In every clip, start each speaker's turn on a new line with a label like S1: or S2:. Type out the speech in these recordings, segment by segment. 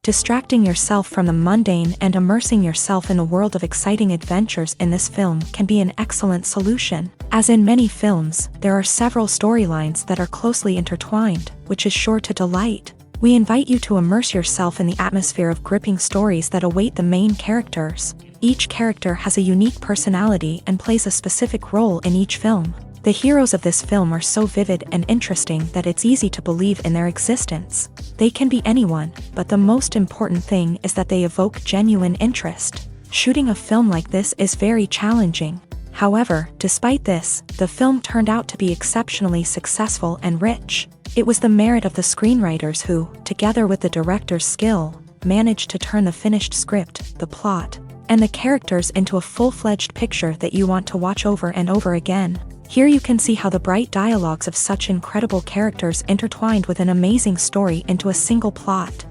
S1: Distracting yourself from the mundane and immersing yourself in a world of exciting adventures in this film can be an excellent solution. As in many films, there are several storylines that are closely intertwined, which is sure to delight. We invite you to immerse yourself in the atmosphere of gripping stories that await the main characters. Each character has a unique personality and plays a specific role in each film. The heroes of this film are so vivid and interesting that it's easy to believe in their existence. They can be anyone, but the most important thing is that they evoke genuine interest. Shooting a film like this is very challenging. However, despite this, the film turned out to be exceptionally successful and rich. It was the merit of the screenwriters who, together with the director's skill, managed to turn the finished script, the plot, and the characters into a full-fledged picture that you want to watch over and over again. Here you can see how the bright dialogues of such incredible characters intertwined with an amazing story into a single plot.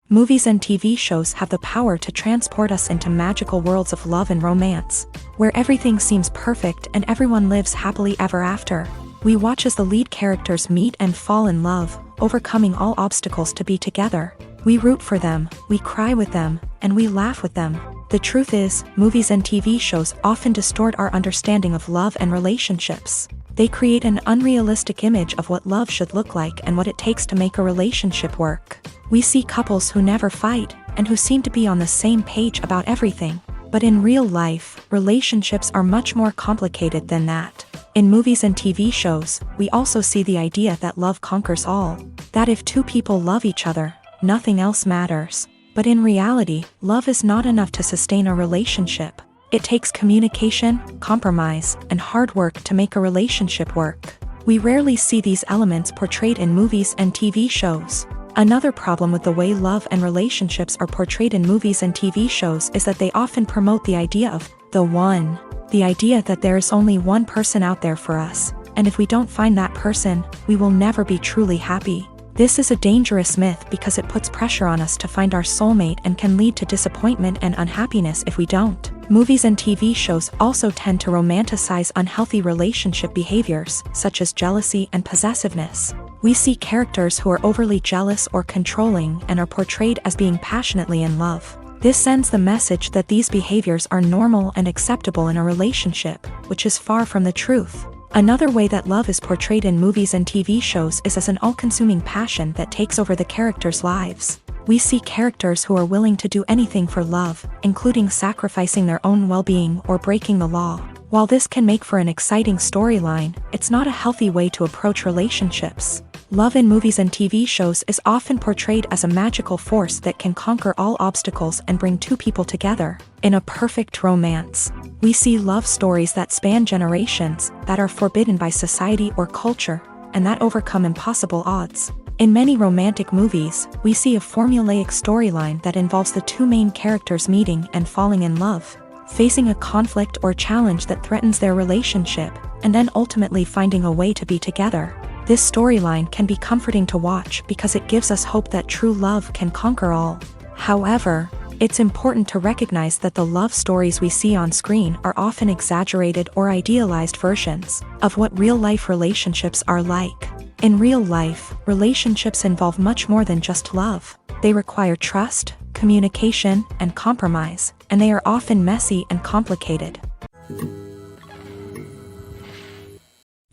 S1: Movies and TV shows have the power to transport us into magical worlds of love and romance, where everything seems perfect and everyone lives happily ever after. We watch as the lead characters meet and fall in love, overcoming all obstacles to be together. We root for them, we cry with them, and we laugh with them. The truth is, movies and TV shows often distort our understanding of love and relationships. They create an unrealistic image of what love should look like and what it takes to make a relationship work. We see couples who never fight, and who seem to be on the same page about everything. But in real life, relationships are much more complicated than that. In movies and TV shows, we also see the idea that love conquers all. That if two people love each other, nothing else matters. But in reality, love is not enough to sustain a relationship. It takes communication, compromise, and hard work to make a relationship work. We rarely see these elements portrayed in movies and TV shows. Another problem with the way love and relationships are portrayed in movies and TV shows is that they often promote the idea of the one. The idea that there is only one person out there for us, and if we don't find that person, we will never be truly happy. This is a dangerous myth because it puts pressure on us to find our soulmate and can lead to disappointment and unhappiness if we don't. Movies and TV shows also tend to romanticize unhealthy relationship behaviors, such as jealousy and possessiveness. We see characters who are overly jealous or controlling and are portrayed as being passionately in love. This sends the message that these behaviors are normal and acceptable in a relationship, which is far from the truth. Another way that love is portrayed in movies and TV shows is as an all-consuming passion that takes over the characters' lives. We see characters who are willing to do anything for love, including sacrificing their own well-being or breaking the law. While this can make for an exciting storyline, it's not a healthy way to approach relationships. Love in movies and TV shows is often portrayed as a magical force that can conquer all obstacles and bring two people together in a perfect romance. We see love stories that span generations, that are forbidden by society or culture, and that overcome impossible odds. In many romantic movies, we see a formulaic storyline that involves the two main characters meeting and falling in love, facing a conflict or challenge that threatens their relationship, and then ultimately finding a way to be together. This storyline can be comforting to watch because it gives us hope that true love can conquer all. However, it's important to recognize that the love stories we see on screen are often exaggerated or idealized versions of what real-life relationships are like. In real life, relationships involve much more than just love. They require trust, communication, and compromise, and they are often messy and complicated.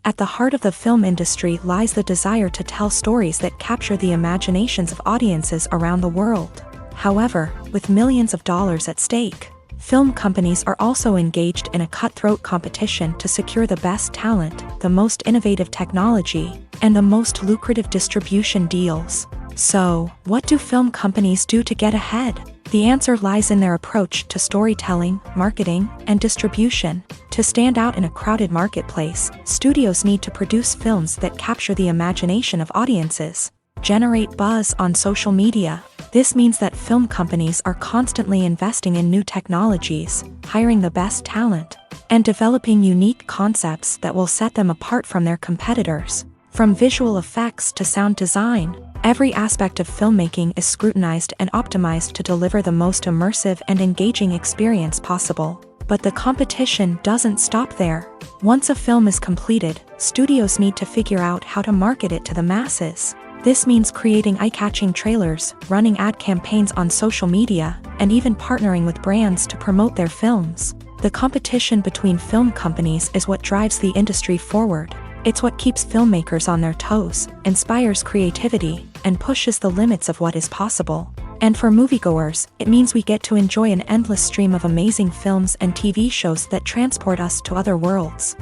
S1: At the heart of the film industry lies the desire to tell stories that capture the imaginations of audiences around the world. However, with millions of dollars at stake, film companies are also engaged in a cutthroat competition to secure the best talent, the most innovative technology, and the most lucrative distribution deals. So, what do film companies do to get ahead? The answer lies in their approach to storytelling, marketing, and distribution. To stand out in a crowded marketplace, studios need to produce films that capture the imagination of audiences, generate buzz on social media. This means that film companies are constantly investing in new technologies, hiring the best talent, and developing unique concepts that will set them apart from their competitors. From visual effects to sound design, every aspect of filmmaking is scrutinized and optimized to deliver the most immersive and engaging experience possible. But the competition doesn't stop there. Once a film is completed, studios need to figure out how to market it to the masses. This means creating eye-catching trailers, running ad campaigns on social media, and even partnering with brands to promote their films. The competition between film companies is what drives the industry forward. It's what keeps filmmakers on their toes, inspires creativity, and pushes the limits of what is possible. And for moviegoers, it means we get to enjoy an endless stream of amazing films and TV shows that transport us to other worlds.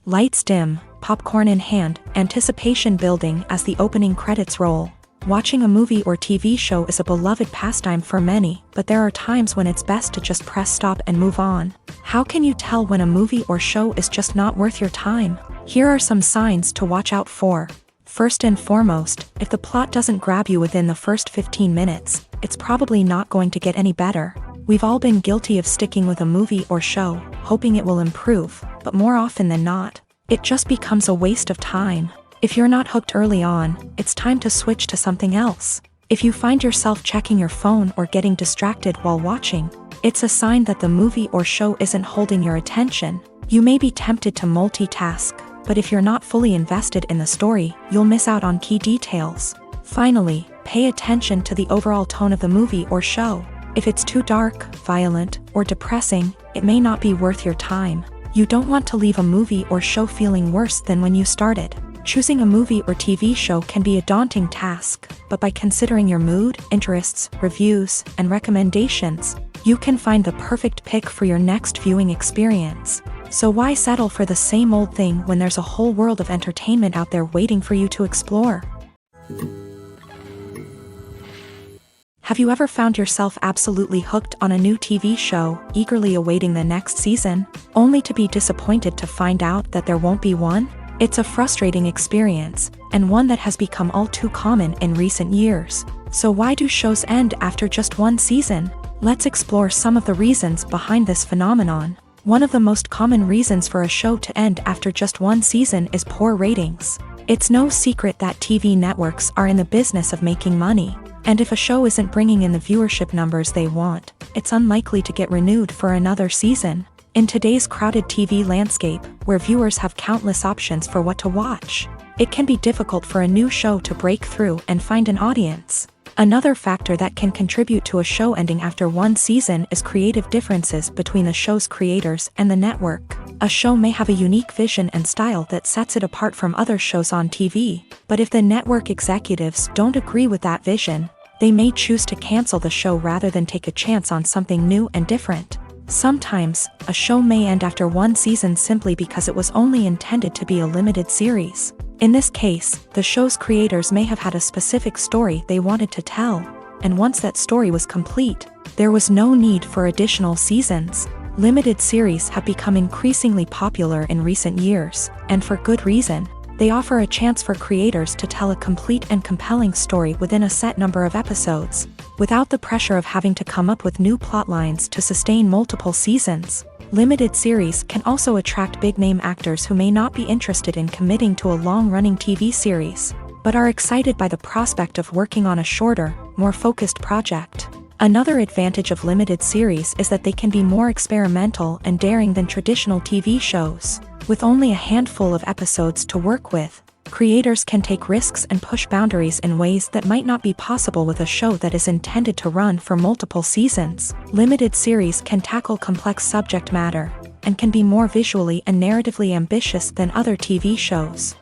S1: Lights dim, popcorn in hand, anticipation building as the opening credits roll. Watching a movie or TV show is a beloved pastime for many, but there are times when it's best to just press stop and move on. How can you tell when a movie or show is just not worth your time? Here are some signs to watch out for. First and foremost, if the plot doesn't grab you within the first 15 minutes, it's probably not going to get any better. We've all been guilty of sticking with a movie or show, hoping it will improve, but more often than not, it just becomes a waste of time. If you're not hooked early on, it's time to switch to something else. If you find yourself checking your phone or getting distracted while watching, it's a sign that the movie or show isn't holding your attention. You may be tempted to multitask, but if you're not fully invested in the story, you'll miss out on key details. Finally, pay attention to the overall tone of the movie or show. If it's too dark, violent, or depressing, it may not be worth your time. You don't want to leave a movie or show feeling worse than when you started. Choosing a movie or TV show can be a daunting task, but by considering your mood, interests, reviews, and recommendations, you can find the perfect pick for your next viewing experience. So why settle for the same old thing when there's a whole world of entertainment out there waiting for you to explore? Have you ever found yourself absolutely hooked on a new TV show, eagerly awaiting the next season, only to be disappointed to find out that there won't be one? It's a frustrating experience, and one that has become all too common in recent years. So why do shows end after just one season? Let's explore some of the reasons behind this phenomenon. One of the most common reasons for a show to end after just one season is poor ratings. It's no secret that TV networks are in the business of making money, and if a show isn't bringing in the viewership numbers they want, it's unlikely to get renewed for another season. In today's crowded TV landscape, where viewers have countless options for what to watch, it can be difficult for a new show to break through and find an audience. Another factor that can contribute to a show ending after one season is creative differences between the show's creators and the network. A show may have a unique vision and style that sets it apart from other shows on TV, but if the network executives don't agree with that vision, they may choose to cancel the show rather than take a chance on something new and different. Sometimes, a show may end after one season simply because it was only intended to be a limited series. In this case, the show's creators may have had a specific story they wanted to tell, and once that story was complete, there was no need for additional seasons. Limited series have become increasingly popular in recent years, and for good reason. They offer a chance for creators to tell a complete and compelling story within a set number of episodes, without the pressure of having to come up with new plotlines to sustain multiple seasons. Limited series can also attract big-name actors who may not be interested in committing to a long-running TV series, but are excited by the prospect of working on a shorter, more focused project. Another advantage of limited series is that they can be more experimental and daring than traditional TV shows. With only a handful of episodes to work with, creators can take risks and push boundaries in ways that might not be possible with a show that is intended to run for multiple seasons. Limited series can tackle complex subject matter, and can be more visually and narratively ambitious than other TV shows.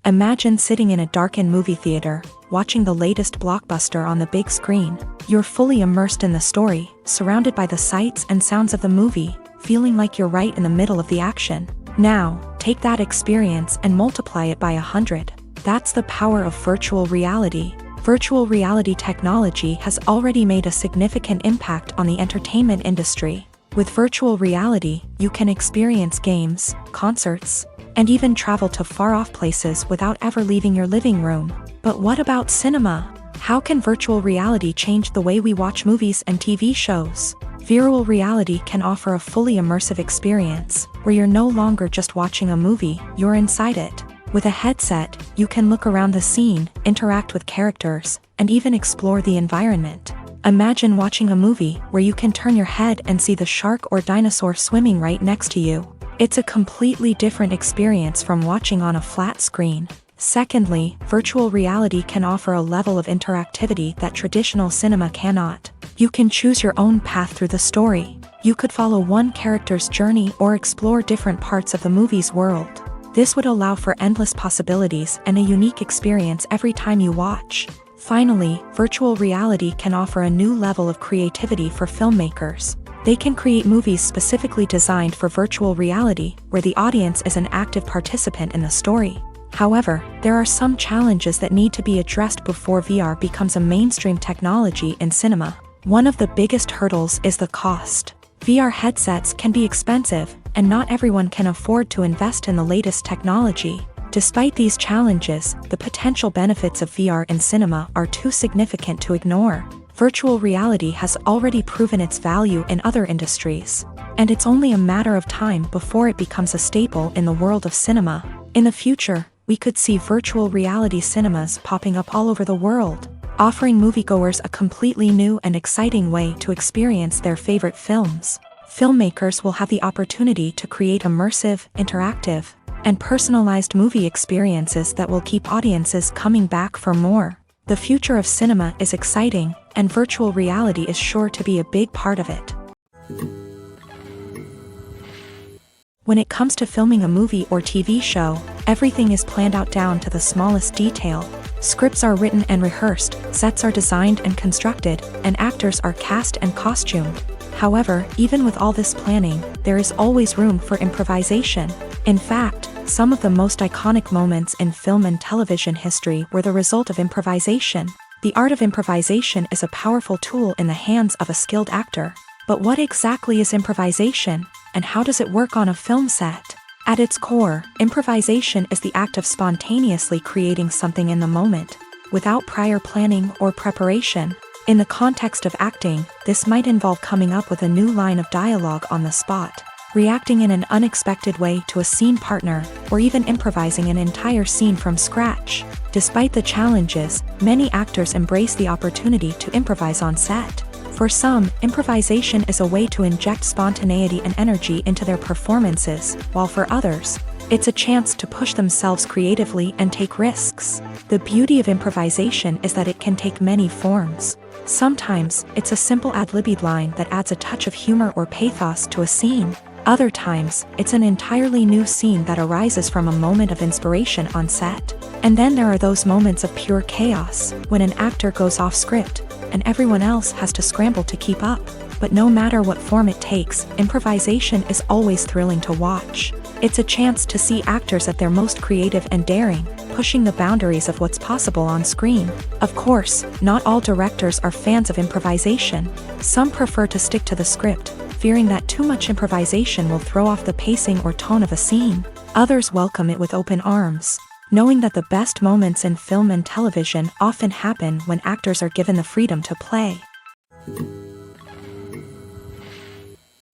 S1: Imagine sitting in a darkened movie theater, watching the latest blockbuster on the big screen. You're fully immersed in the story, surrounded by the sights and sounds of the movie, feeling like you're right in the middle of the action. Now, take that experience and multiply it by 100. That's the power of virtual reality. Virtual reality technology has already made a significant impact on the entertainment industry. With virtual reality, you can experience games, concerts, and even travel to far-off places without ever leaving your living room. But what about cinema? How can virtual reality change the way we watch movies and TV shows? Virtual reality can offer a fully immersive experience, where you're no longer just watching a movie, you're inside it. With a headset, you can look around the scene, interact with characters, and even explore the environment. Imagine watching a movie where you can turn your head and see the shark or dinosaur swimming right next to you. It's a completely different experience from watching on a flat screen. Secondly, virtual reality can offer a level of interactivity that traditional cinema cannot. You can choose your own path through the story. You could follow one character's journey or explore different parts of the movie's world. This would allow for endless possibilities and a unique experience every time you watch. Finally, virtual reality can offer a new level of creativity for filmmakers. They can create movies specifically designed for virtual reality, where the audience is an active participant in the story. However, there are some challenges that need to be addressed before VR becomes a mainstream technology in cinema. One of the biggest hurdles is the cost. VR headsets can be expensive, and not everyone can afford to invest in the latest technology. Despite these challenges, the potential benefits of VR in cinema are too significant to ignore. Virtual reality has already proven its value in other industries, and it's only a matter of time before it becomes a staple in the world of cinema. In the future, we could see virtual reality cinemas popping up all over the world, offering moviegoers a completely new and exciting way to experience their favorite films. Filmmakers will have the opportunity to create immersive, interactive, and personalized movie experiences that will keep audiences coming back for more. The future of cinema is exciting, and virtual reality is sure to be a big part of it. When it comes to filming a movie or TV show, everything is planned out down to the smallest detail. Scripts are written and rehearsed, sets are designed and constructed, and actors are cast and costumed. However, even with all this planning, there is always room for improvisation. In fact, some of the most iconic moments in film and television history were the result of improvisation. The art of improvisation is a powerful tool in the hands of a skilled actor. But what exactly is improvisation, and how does it work on a film set? At its core, improvisation is the act of spontaneously creating something in the moment, without prior planning or preparation. In the context of acting, this might involve coming up with a new line of dialogue on the spot, reacting in an unexpected way to a scene partner, or even improvising an entire scene from scratch. Despite the challenges, many actors embrace the opportunity to improvise on set. For some, improvisation is a way to inject spontaneity and energy into their performances, while for others, it's a chance to push themselves creatively and take risks. The beauty of improvisation is that it can take many forms. Sometimes, it's a simple ad-libbed line that adds a touch of humor or pathos to a scene. Other times, it's an entirely new scene that arises from a moment of inspiration on set. And then there are those moments of pure chaos, when an actor goes off script, and everyone else has to scramble to keep up. But no matter what form it takes, improvisation is always thrilling to watch. It's a chance to see actors at their most creative and daring, pushing the boundaries of what's possible on screen. Of course, not all directors are fans of improvisation. Some prefer to stick to the script, fearing that too much improvisation will throw off the pacing or tone of a scene. Others welcome it with open arms, knowing that the best moments in film and television often happen when actors are given the freedom to play.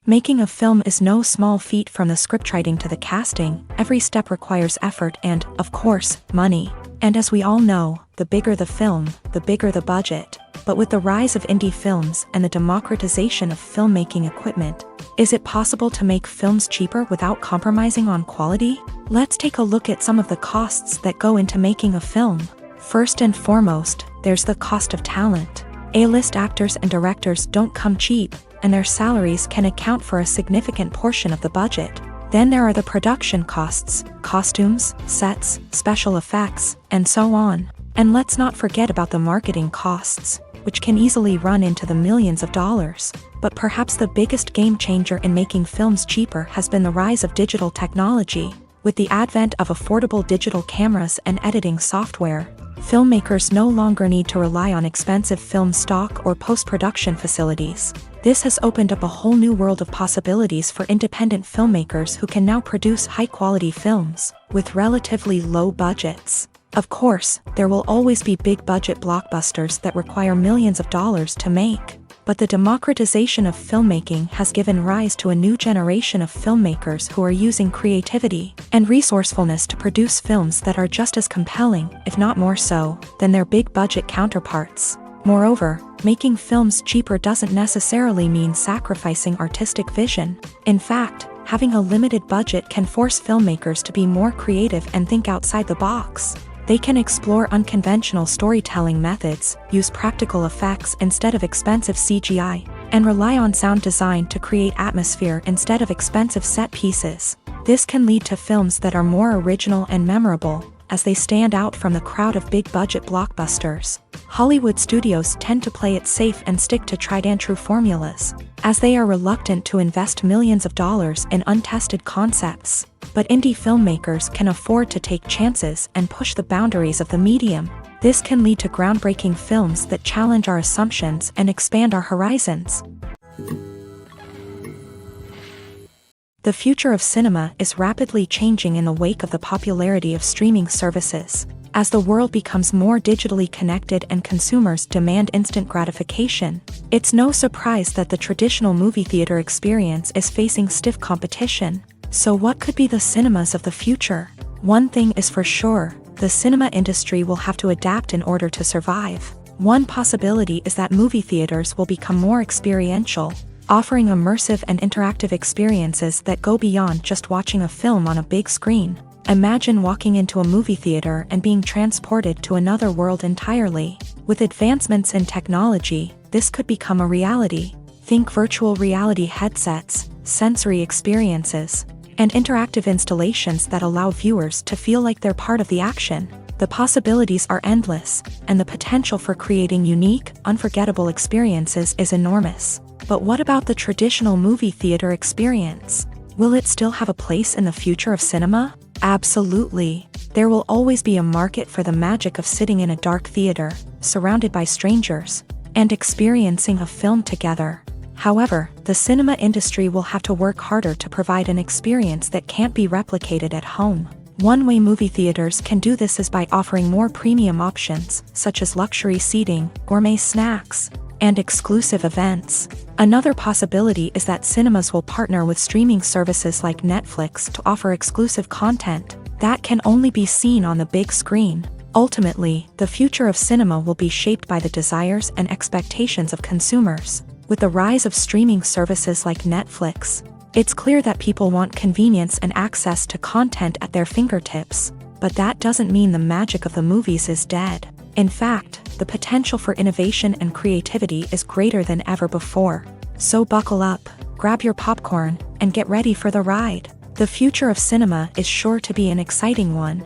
S1: Making a film is no small feat. From the scriptwriting to the casting, every step requires effort and, of course, money. And as we all know, the bigger the film, the bigger the budget. But with the rise of indie films and the democratization of filmmaking equipment, is it possible to make films cheaper without compromising on quality? Let's take a look at some of the costs that go into making a film. First and foremost, there's the cost of talent. A-list actors and directors don't come cheap, and their salaries can account for a significant portion of the budget. Then there are the production costs, costumes, sets, special effects, and so on. And let's not forget about the marketing costs, which can easily run into the millions of dollars. But perhaps the biggest game changer in making films cheaper has been the rise of digital technology. With the advent of affordable digital cameras and editing software, filmmakers no longer need to rely on expensive film stock or post-production facilities. This has opened up a whole new world of possibilities for independent filmmakers who can now produce high-quality films with relatively low budgets. Of course, there will always be big-budget blockbusters that require millions of dollars to make. But the democratization of filmmaking has given rise to a new generation of filmmakers who are using creativity and resourcefulness to produce films that are just as compelling, if not more so, than their big-budget counterparts. Moreover, making films cheaper doesn't necessarily mean sacrificing artistic vision. In fact, having a limited budget can force filmmakers to be more creative and think outside the box. They can explore unconventional storytelling methods, use practical effects instead of expensive CGI, and rely on sound design to create atmosphere instead of expensive set pieces. This can lead to films that are more original and memorable, as they stand out from the crowd of big-budget blockbusters. Hollywood studios tend to play it safe and stick to tried-and-true formulas, as they are reluctant to invest millions of dollars in untested concepts. But indie filmmakers can afford to take chances and push the boundaries of the medium. This can lead to groundbreaking films that challenge our assumptions and expand our horizons. The future of cinema is rapidly changing in the wake of the popularity of streaming services. As the world becomes more digitally connected and consumers demand instant gratification, it's no surprise that the traditional movie theater experience is facing stiff competition. So what could be the cinemas of the future? One thing is for sure, the cinema industry will have to adapt in order to survive. One possibility is that movie theaters will become more experiential, offering immersive and interactive experiences that go beyond just watching a film on a big screen. Imagine walking into a movie theater and being transported to another world entirely. With advancements in technology, this could become a reality. Think virtual reality headsets, sensory experiences, and interactive installations that allow viewers to feel like they're part of the action. The possibilities are endless, and the potential for creating unique, unforgettable experiences is enormous. But what about the traditional movie theater experience? Will it still have a place in the future of cinema? Absolutely. There will always be a market for the magic of sitting in a dark theater, surrounded by strangers, and experiencing a film together. However, the cinema industry will have to work harder to provide an experience that can't be replicated at home. One way movie theaters can do this is by offering more premium options, such as luxury seating, gourmet snacks, and exclusive events. Another possibility is that cinemas will partner with streaming services like Netflix to offer exclusive content that can only be seen on the big screen. Ultimately, the future of cinema will be shaped by the desires and expectations of consumers. With the rise of streaming services like Netflix, it's clear that people want convenience and access to content at their fingertips. But that doesn't mean the magic of the movies is dead. In fact, the potential for innovation and creativity is greater than ever before. So buckle up, grab your popcorn, and get ready for the ride. The future of cinema is sure to be an exciting one.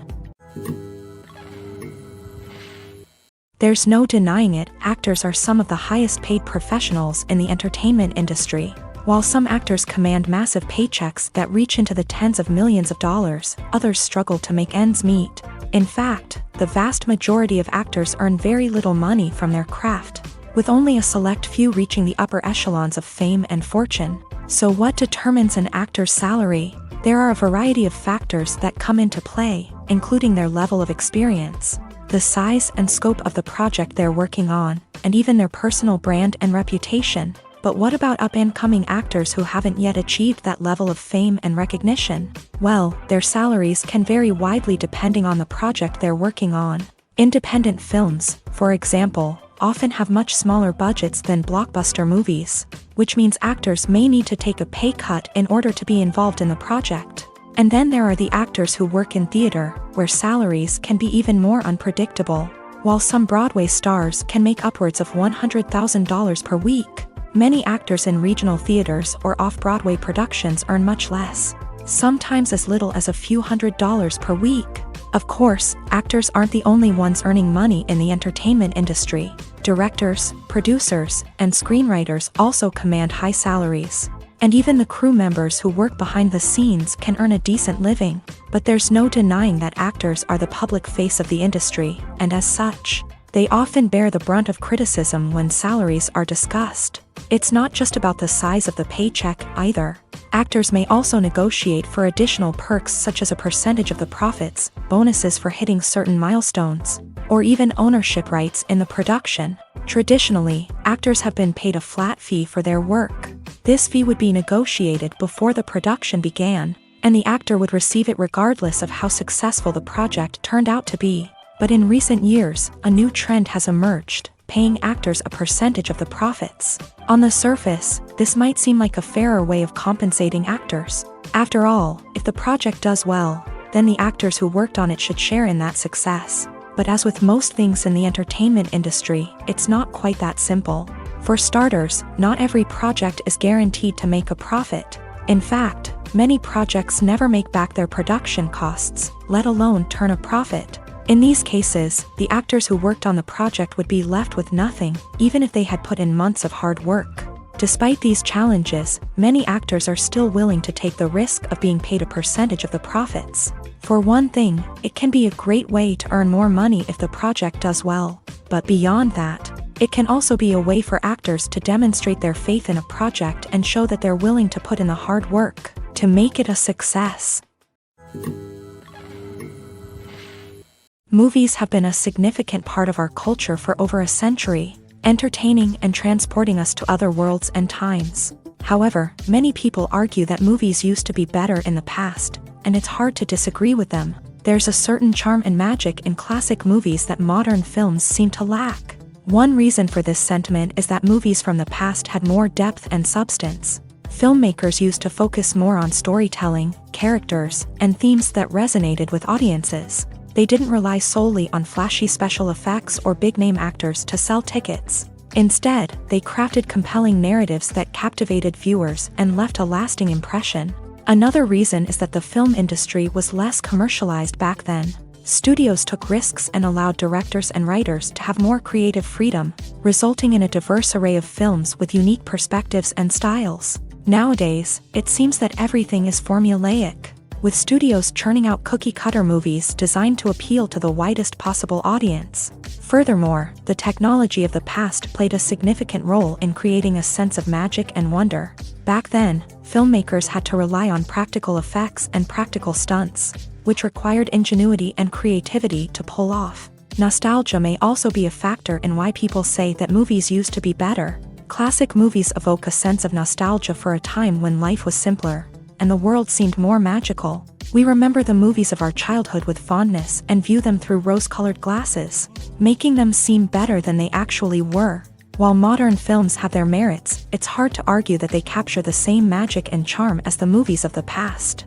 S1: There's no denying it, actors are some of the highest paid professionals in the entertainment industry. While some actors command massive paychecks that reach into the tens of millions of dollars, others struggle to make ends meet. In fact, the vast majority of actors earn very little money from their craft, with only a select few reaching the upper echelons of fame and fortune. So what determines an actor's salary? There are a variety of factors that come into play, including their level of experience, the size and scope of the project they're working on, and even their personal brand and reputation. But what about up-and-coming actors who haven't yet achieved that level of fame and recognition? Well, their salaries can vary widely depending on the project they're working on. Independent films, for example, often have much smaller budgets than blockbuster movies, which means actors may need to take a pay cut in order to be involved in the project. And then there are the actors who work in theater, where salaries can be even more unpredictable. While some Broadway stars can make upwards of $100,000 per week, Many actors in regional theaters or off-Broadway productions earn much less, sometimes as little as a few $100s per week. Of course, actors aren't the only ones earning money in the entertainment industry. Directors, producers, and screenwriters also command high salaries. And even the crew members who work behind the scenes can earn a decent living. But there's no denying that actors are the public face of the industry, and as such, they often bear the brunt of criticism when salaries are discussed. It's not just about the size of the paycheck, either. Actors may also negotiate for additional perks such as a percentage of the profits, bonuses for hitting certain milestones, or even ownership rights in the production. Traditionally, actors have been paid a flat fee for their work. This fee would be negotiated before the production began, and the actor would receive it regardless of how successful the project turned out to be. But in recent years, a new trend has emerged, paying actors a percentage of the profits. On the surface, this might seem like a fairer way of compensating actors. After all, if the project does well, then the actors who worked on it should share in that success. But as with most things in the entertainment industry, it's not quite that simple. For starters, not every project is guaranteed to make a profit. In fact, many projects never make back their production costs, let alone turn a profit. In these cases, the actors who worked on the project would be left with nothing, even if they had put in months of hard work. Despite these challenges, many actors are still willing to take the risk of being paid a percentage of the profits. For one thing, it can be a great way to earn more money if the project does well. But beyond that, it can also be a way for actors to demonstrate their faith in a project and show that they're willing to put in the hard work to make it a success. Movies have been a significant part of our culture for over a century, entertaining and transporting us to other worlds and times. However, many people argue that movies used to be better in the past, and it's hard to disagree with them. There's a certain charm and magic in classic movies that modern films seem to lack. One reason for this sentiment is that movies from the past had more depth and substance. Filmmakers used to focus more on storytelling, characters, and themes that resonated with audiences. They didn't rely solely on flashy special effects or big-name actors to sell tickets. Instead, they crafted compelling narratives that captivated viewers and left a lasting impression. Another reason is that the film industry was less commercialized back then. Studios took risks and allowed directors and writers to have more creative freedom, resulting in a diverse array of films with unique perspectives and styles. Nowadays, it seems that everything is formulaic, with studios churning out cookie-cutter movies designed to appeal to the widest possible audience. Furthermore, the technology of the past played a significant role in creating a sense of magic and wonder. Back then, filmmakers had to rely on practical effects and practical stunts, which required ingenuity and creativity to pull off. Nostalgia may also be a factor in why people say that movies used to be better. Classic movies evoke a sense of nostalgia for a time when life was simpler, and the world seemed more magical. We remember the movies of our childhood with fondness and view them through rose-colored glasses, making them seem better than they actually were. While modern films have their merits, it's hard to argue that they capture the same magic and charm as the movies of the past.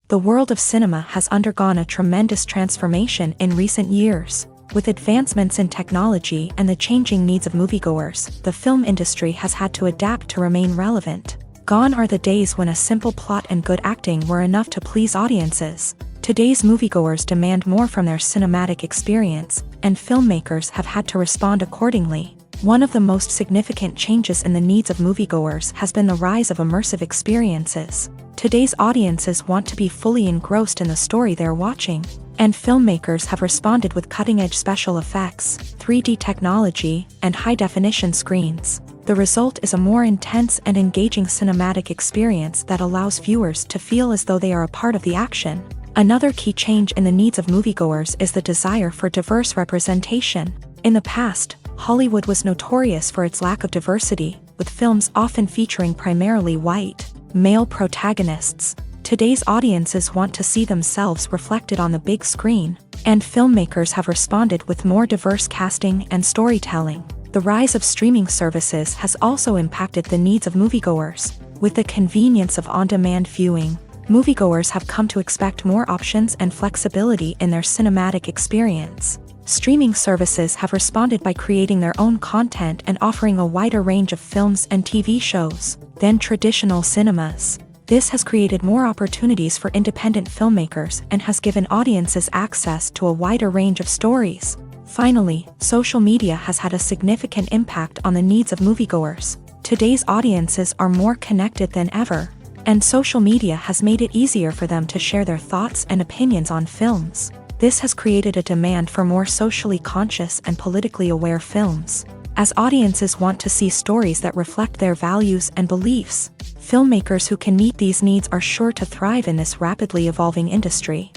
S1: The world of cinema has undergone a tremendous transformation in recent years. With advancements in technology and the changing needs of moviegoers, the film industry has had to adapt to remain relevant. Gone are the days when a simple plot and good acting were enough to please audiences. Today's moviegoers demand more from their cinematic experience, and filmmakers have had to respond accordingly. One of the most significant changes in the needs of moviegoers has been the rise of immersive experiences. Today's audiences want to be fully engrossed in the story they're watching, and filmmakers have responded with cutting-edge special effects, 3D technology, and high-definition screens. The result is a more intense and engaging cinematic experience that allows viewers to feel as though they are a part of the action. Another key change in the needs of moviegoers is the desire for diverse representation. In the past, Hollywood was notorious for its lack of diversity, with films often featuring primarily white, male protagonists. Today's audiences want to see themselves reflected on the big screen, and filmmakers have responded with more diverse casting and storytelling. The rise of streaming services has also impacted the needs of moviegoers. With the convenience of on-demand viewing, moviegoers have come to expect more options and flexibility in their cinematic experience. Streaming services have responded by creating their own content and offering a wider range of films and TV shows than traditional cinemas. This has created more opportunities for independent filmmakers and has given audiences access to a wider range of stories. Finally, social media has had a significant impact on the needs of moviegoers. Today's audiences are more connected than ever, and social media has made it easier for them to share their thoughts and opinions on films. This has created a demand for more socially conscious and politically aware films. As audiences want to see stories that reflect their values and beliefs, filmmakers who can meet these needs are sure to thrive in this rapidly evolving industry.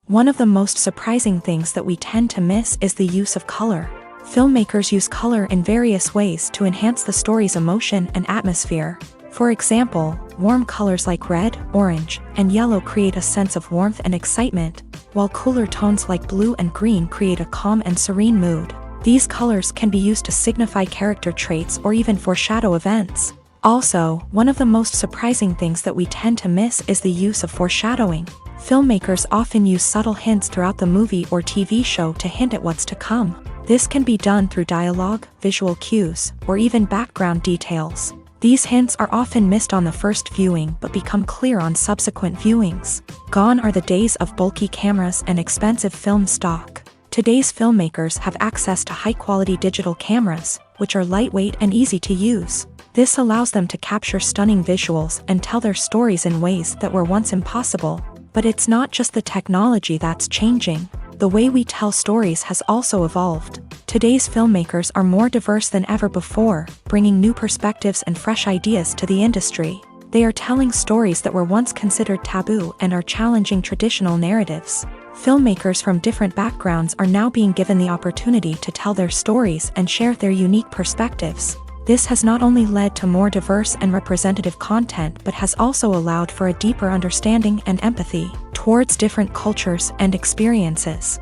S1: One of the most surprising things that we tend to miss is the use of color. Filmmakers use color in various ways to enhance the story's emotion and atmosphere. For example, warm colors like red, orange, and yellow create a sense of warmth and excitement, while cooler tones like blue and green create a calm and serene mood. These colors can be used to signify character traits or even foreshadow events. Also, one of the most surprising things that we tend to miss is the use of foreshadowing. Filmmakers often use subtle hints throughout the movie or TV show to hint at what's to come. This can be done through dialogue, visual cues, or even background details. These hints are often missed on the first viewing but become clear on subsequent viewings. Gone are the days of bulky cameras and expensive film stock. Today's filmmakers have access to high-quality digital cameras, which are lightweight and easy to use. This allows them to capture stunning visuals and tell their stories in ways that were once impossible. But it's not just the technology that's changing. The way we tell stories has also evolved. Today's filmmakers are more diverse than ever before, bringing new perspectives and fresh ideas to the industry. They are telling stories that were once considered taboo and are challenging traditional narratives. Filmmakers from different backgrounds are now being given the opportunity to tell their stories and share their unique perspectives. This has not only led to more diverse and representative content but has also allowed for a deeper understanding and empathy towards different cultures and experiences.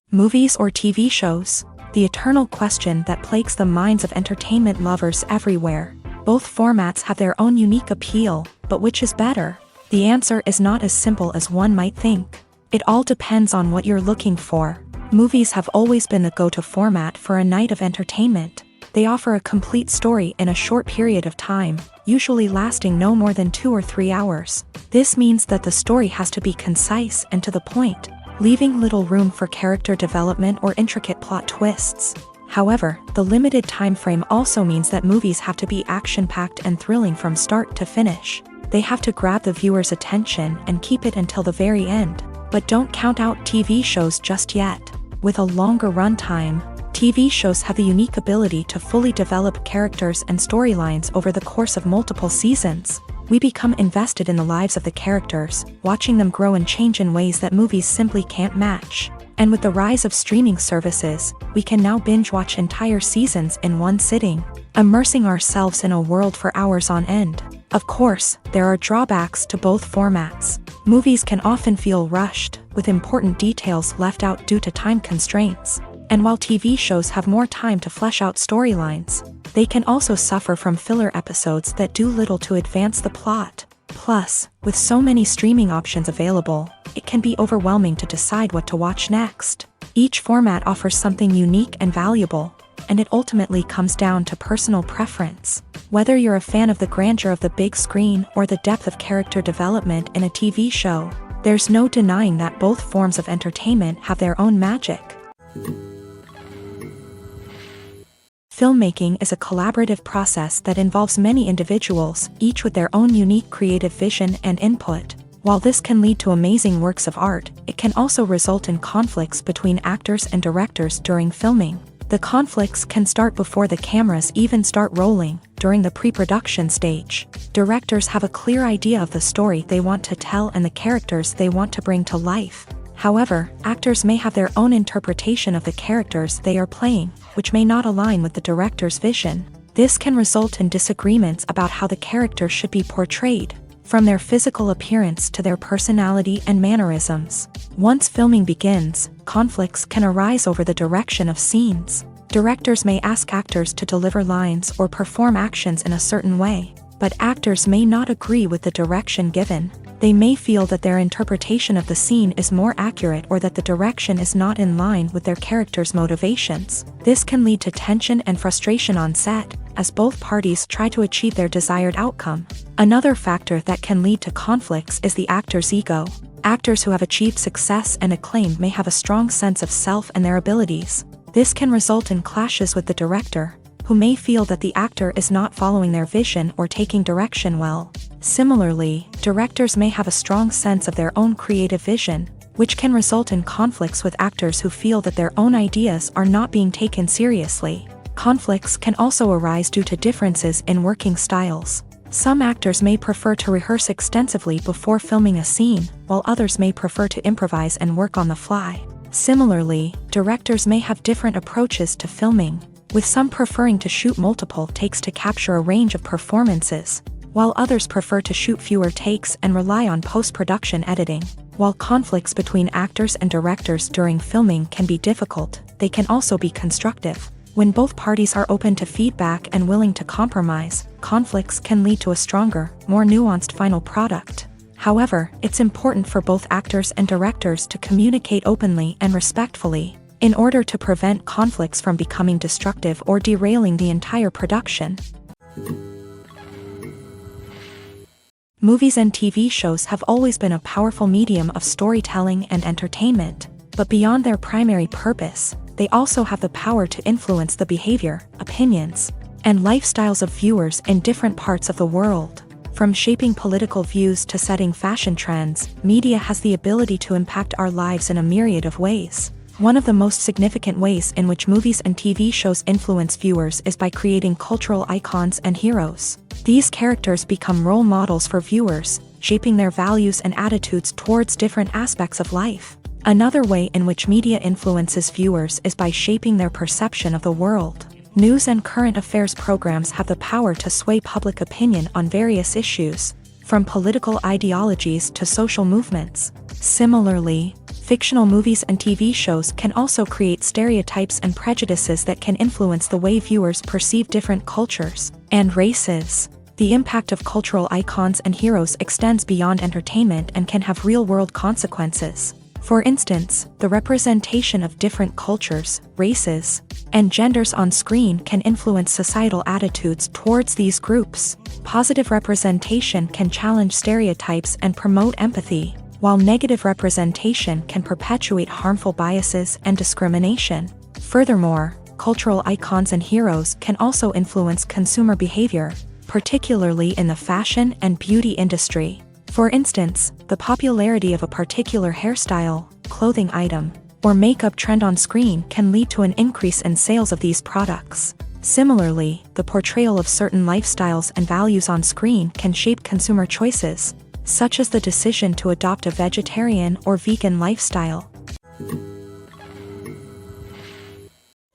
S1: Movies or TV shows? The eternal question that plagues the minds of entertainment lovers everywhere. Both formats have their own unique appeal, but which is better? The answer is not as simple as one might think. It all depends on what you're looking for. Movies have always been the go-to format for a night of entertainment. They offer a complete story in a short period of time, usually lasting no more than 2 or 3 hours. This means that the story has to be concise and to the point, leaving little room for character development or intricate plot twists. However, the limited time frame also means that movies have to be action-packed and thrilling from start to finish. They have to grab the viewer's attention and keep it until the very end. But don't count out TV shows just yet. With a longer runtime, TV shows have the unique ability to fully develop characters and storylines over the course of multiple seasons. We become invested in the lives of the characters, watching them grow and change in ways that movies simply can't match. And with the rise of streaming services, we can now binge-watch entire seasons in one sitting, immersing ourselves in a world for hours on end. Of course, there are drawbacks to both formats. Movies can often feel rushed, with important details left out due to time constraints. And while TV shows have more time to flesh out storylines, they can also suffer from filler episodes that do little to advance the plot. Plus, with so many streaming options available, it can be overwhelming to decide what to watch next. Each format offers something unique and valuable, and it ultimately comes down to personal preference. Whether you're a fan of the grandeur of the big screen or the depth of character development in a TV show, there's no denying that both forms of entertainment have their own magic. Filmmaking is a collaborative process that involves many individuals, each with their own unique creative vision and input. While this can lead to amazing works of art, it can also result in conflicts between actors and directors during filming. The conflicts can start before the cameras even start rolling, during the pre-production stage. Directors have a clear idea of the story they want to tell and the characters they want to bring to life. However, actors may have their own interpretation of the characters they are playing, which may not align with the director's vision. This can result in disagreements about how the character should be portrayed, from their physical appearance to their personality and mannerisms. Once filming begins, conflicts can arise over the direction of scenes. Directors may ask actors to deliver lines or perform actions in a certain way. but actors may not agree with the direction given. They may feel that their interpretation of the scene is more accurate or that the direction is not in line with their character's motivations. This can lead to tension and frustration on set, as both parties try to achieve their desired outcome. Another factor that can lead to conflicts is the actor's ego. Actors who have achieved success and acclaim may have a strong sense of self and their abilities. This can result in clashes with the director, who may feel that the actor is not following their vision or taking direction well. Similarly, directors may have a strong sense of their own creative vision, which can result in conflicts with actors who feel that their own ideas are not being taken seriously. Conflicts can also arise due to differences in working styles. Some actors may prefer to rehearse extensively before filming a scene, while others may prefer to improvise and work on the fly. Similarly, directors may have different approaches to filming, with some preferring to shoot multiple takes to capture a range of performances, while others prefer to shoot fewer takes and rely on post-production editing. While conflicts between actors and directors during filming can be difficult, they can also be constructive. When both parties are open to feedback and willing to compromise, conflicts can lead to a stronger, more nuanced final product. However, it's important for both actors and directors to communicate openly and respectfully, in order to prevent conflicts from becoming destructive or derailing the entire production. Movies and TV shows have always been a powerful medium of storytelling and entertainment, but beyond their primary purpose, they also have the power to influence the behavior, opinions, and lifestyles of viewers in different parts of the world. From shaping political views to setting fashion trends, media has the ability to impact our lives in a myriad of ways. One of the most significant ways in which movies and TV shows influence viewers is by creating cultural icons and heroes. These characters become role models for viewers, shaping their values and attitudes towards different aspects of life. Another way in which media influences viewers is by shaping their perception of the world. News and current affairs programs have the power to sway public opinion on various issues, from political ideologies to social movements. Similarly, fictional movies and TV shows can also create stereotypes and prejudices that can influence the way viewers perceive different cultures and races. The impact of cultural icons and heroes extends beyond entertainment and can have real-world consequences. For instance, the representation of different cultures, races, and genders on screen can influence societal attitudes towards these groups. Positive representation can challenge stereotypes and promote empathy, while negative representation can perpetuate harmful biases and discrimination. Furthermore, cultural icons and heroes can also influence consumer behavior, particularly in the fashion and beauty industry. For instance, the popularity of a particular hairstyle, clothing item, or makeup trend on screen can lead to an increase in sales of these products. Similarly, the portrayal of certain lifestyles and values on screen can shape consumer choices, such as the decision to adopt a vegetarian or vegan lifestyle.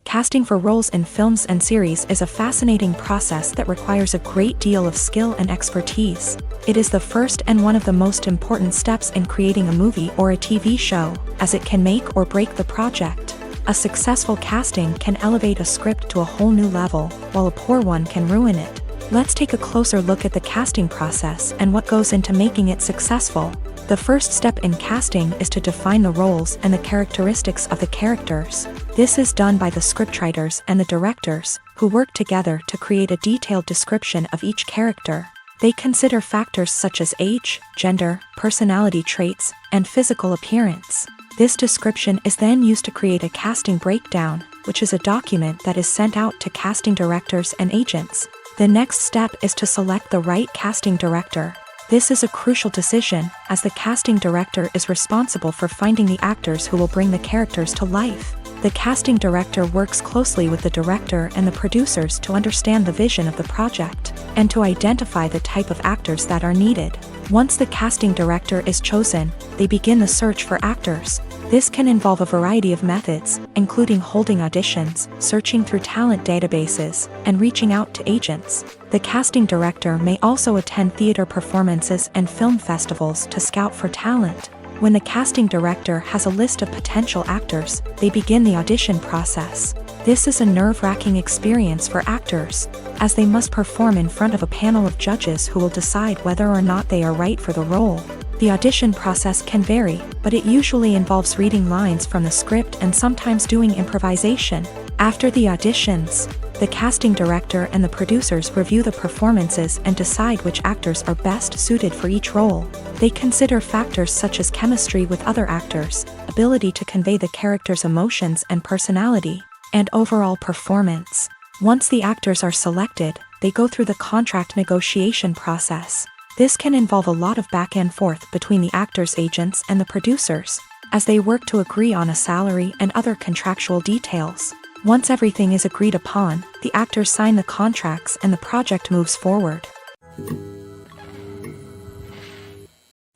S1: Casting for roles in films and series is a fascinating process that requires a great deal of skill and expertise. It is the first and one of the most important steps in creating a movie or a TV show, as it can make or break the project. A successful casting can elevate a script to a whole new level, while a poor one can ruin it. Let's take a closer look at the casting process and what goes into making it successful. The first step in casting is to define the roles and the characteristics of the characters. This is done by the scriptwriters and the directors, who work together to create a detailed description of each character. They consider factors such as age, gender, personality traits, and physical appearance. This description is then used to create a casting breakdown, which is a document that is sent out to casting directors and agents. The next step is to select the right casting director. This is a crucial decision, as the casting director is responsible for finding the actors who will bring the characters to life. The casting director works closely with the director and the producers to understand the vision of the project, and to identify the type of actors that are needed. Once the casting director is chosen, they begin the search for actors. This can involve a variety of methods, including holding auditions, searching through talent databases, and reaching out to agents. The casting director may also attend theater performances and film festivals to scout for talent. When the casting director has a list of potential actors, they begin the audition process. This is a nerve-wracking experience for actors, as they must perform in front of a panel of judges who will decide whether or not they are right for the role. The audition process can vary, but it usually involves reading lines from the script and sometimes doing improvisation. After the auditions, the casting director and the producers review the performances and decide which actors are best suited for each role. They consider factors such as chemistry with other actors, ability to convey the character's emotions and personality, and overall performance. Once the actors are selected, they go through the contract negotiation process. This can involve a lot of back and forth between the actors' agents and the producers, as they work to agree on a salary and other contractual details. Once everything is agreed upon, the actors sign the contracts and the project moves forward.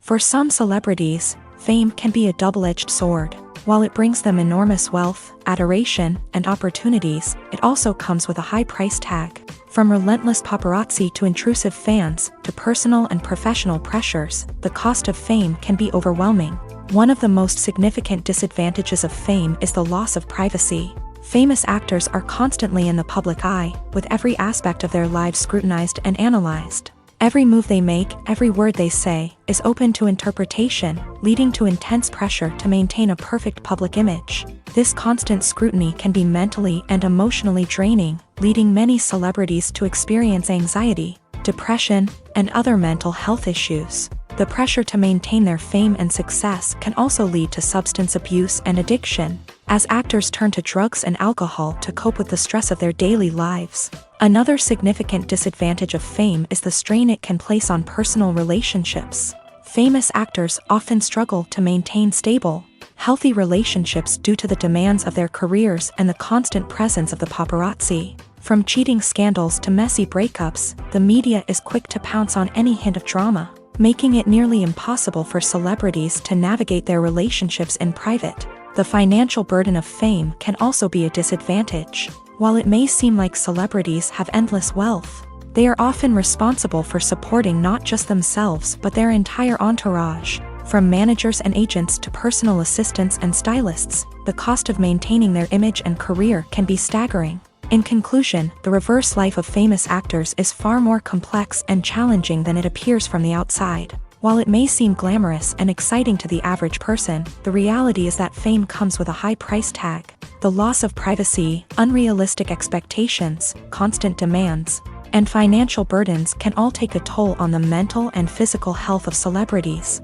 S1: For some celebrities, fame can be a double-edged sword. While it brings them enormous wealth, adoration, and opportunities, it also comes with a high price tag. From relentless paparazzi to intrusive fans, to personal and professional pressures, the cost of fame can be overwhelming. One of the most significant disadvantages of fame is the loss of privacy. Famous actors are constantly in the public eye, with every aspect of their lives scrutinized and analyzed. Every move they make, every word they say, is open to interpretation, leading to intense pressure to maintain a perfect public image. This constant scrutiny can be mentally and emotionally draining, leading many celebrities to experience anxiety, depression, and other mental health issues. The pressure to maintain their fame and success can also lead to substance abuse and addiction, as actors turn to drugs and alcohol to cope with the stress of their daily lives. Another significant disadvantage of fame is the strain it can place on personal relationships. Famous actors often struggle to maintain stable, healthy relationships due to the demands of their careers and the constant presence of the paparazzi. From cheating scandals to messy breakups, the media is quick to pounce on any hint of drama, making it nearly impossible for celebrities to navigate their relationships in private. The financial burden of fame can also be a disadvantage. While it may seem like celebrities have endless wealth, they are often responsible for supporting not just themselves but their entire entourage. From managers and agents to personal assistants and stylists, the cost of maintaining their image and career can be staggering. In conclusion, the reverse life of famous actors is far more complex and challenging than it appears from the outside. While it may seem glamorous and exciting to the average person, the reality is that fame comes with a high price tag. The loss of privacy, unrealistic expectations, constant demands, and financial burdens can all take a toll on the mental and physical health of celebrities.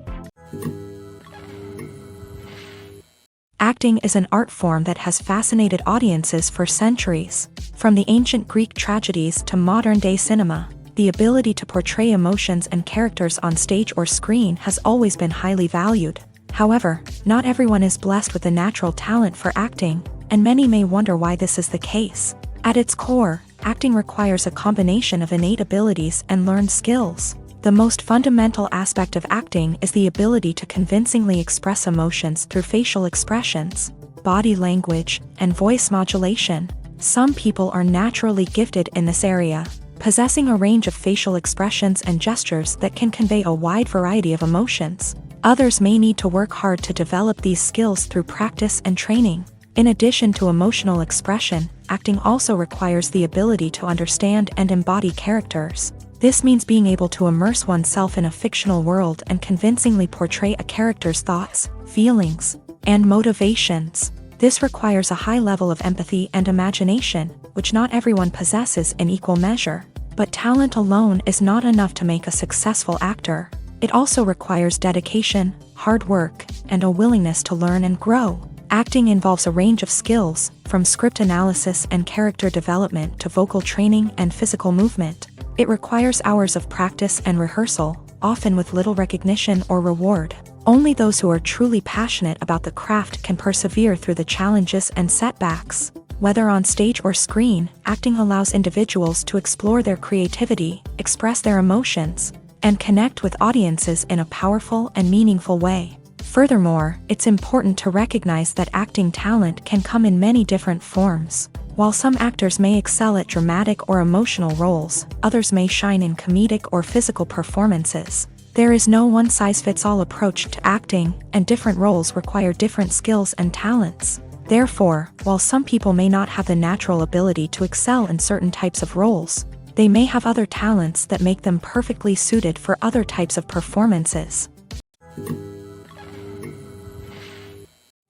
S1: Acting is an art form that has fascinated audiences for centuries. From the ancient Greek tragedies to modern-day cinema, the ability to portray emotions and characters on stage or screen has always been highly valued. However, not everyone is blessed with the natural talent for acting, and many may wonder why this is the case. At its core, acting requires a combination of innate abilities and learned skills. The most fundamental aspect of acting is the ability to convincingly express emotions through facial expressions, body language, and voice modulation. Some people are naturally gifted in this area, possessing a range of facial expressions and gestures that can convey a wide variety of emotions. Others may need to work hard to develop these skills through practice and training. In addition to emotional expression, acting also requires the ability to understand and embody characters. This means being able to immerse oneself in a fictional world and convincingly portray a character's thoughts, feelings, and motivations. This requires a high level of empathy and imagination, which not everyone possesses in equal measure. But talent alone is not enough to make a successful actor. It also requires dedication, hard work, and a willingness to learn and grow. Acting involves a range of skills, from script analysis and character development to vocal training and physical movement. It requires hours of practice and rehearsal, often with little recognition or reward. Only those who are truly passionate about the craft can persevere through the challenges and setbacks. Whether on stage or screen, acting allows individuals to explore their creativity, express their emotions, and connect with audiences in a powerful and meaningful way. Furthermore, it's important to recognize that acting talent can come in many different forms. While some actors may excel at dramatic or emotional roles, others may shine in comedic or physical performances. There is no one-size-fits-all approach to acting, and different roles require different skills and talents. Therefore, while some people may not have the natural ability to excel in certain types of roles, they may have other talents that make them perfectly suited for other types of performances.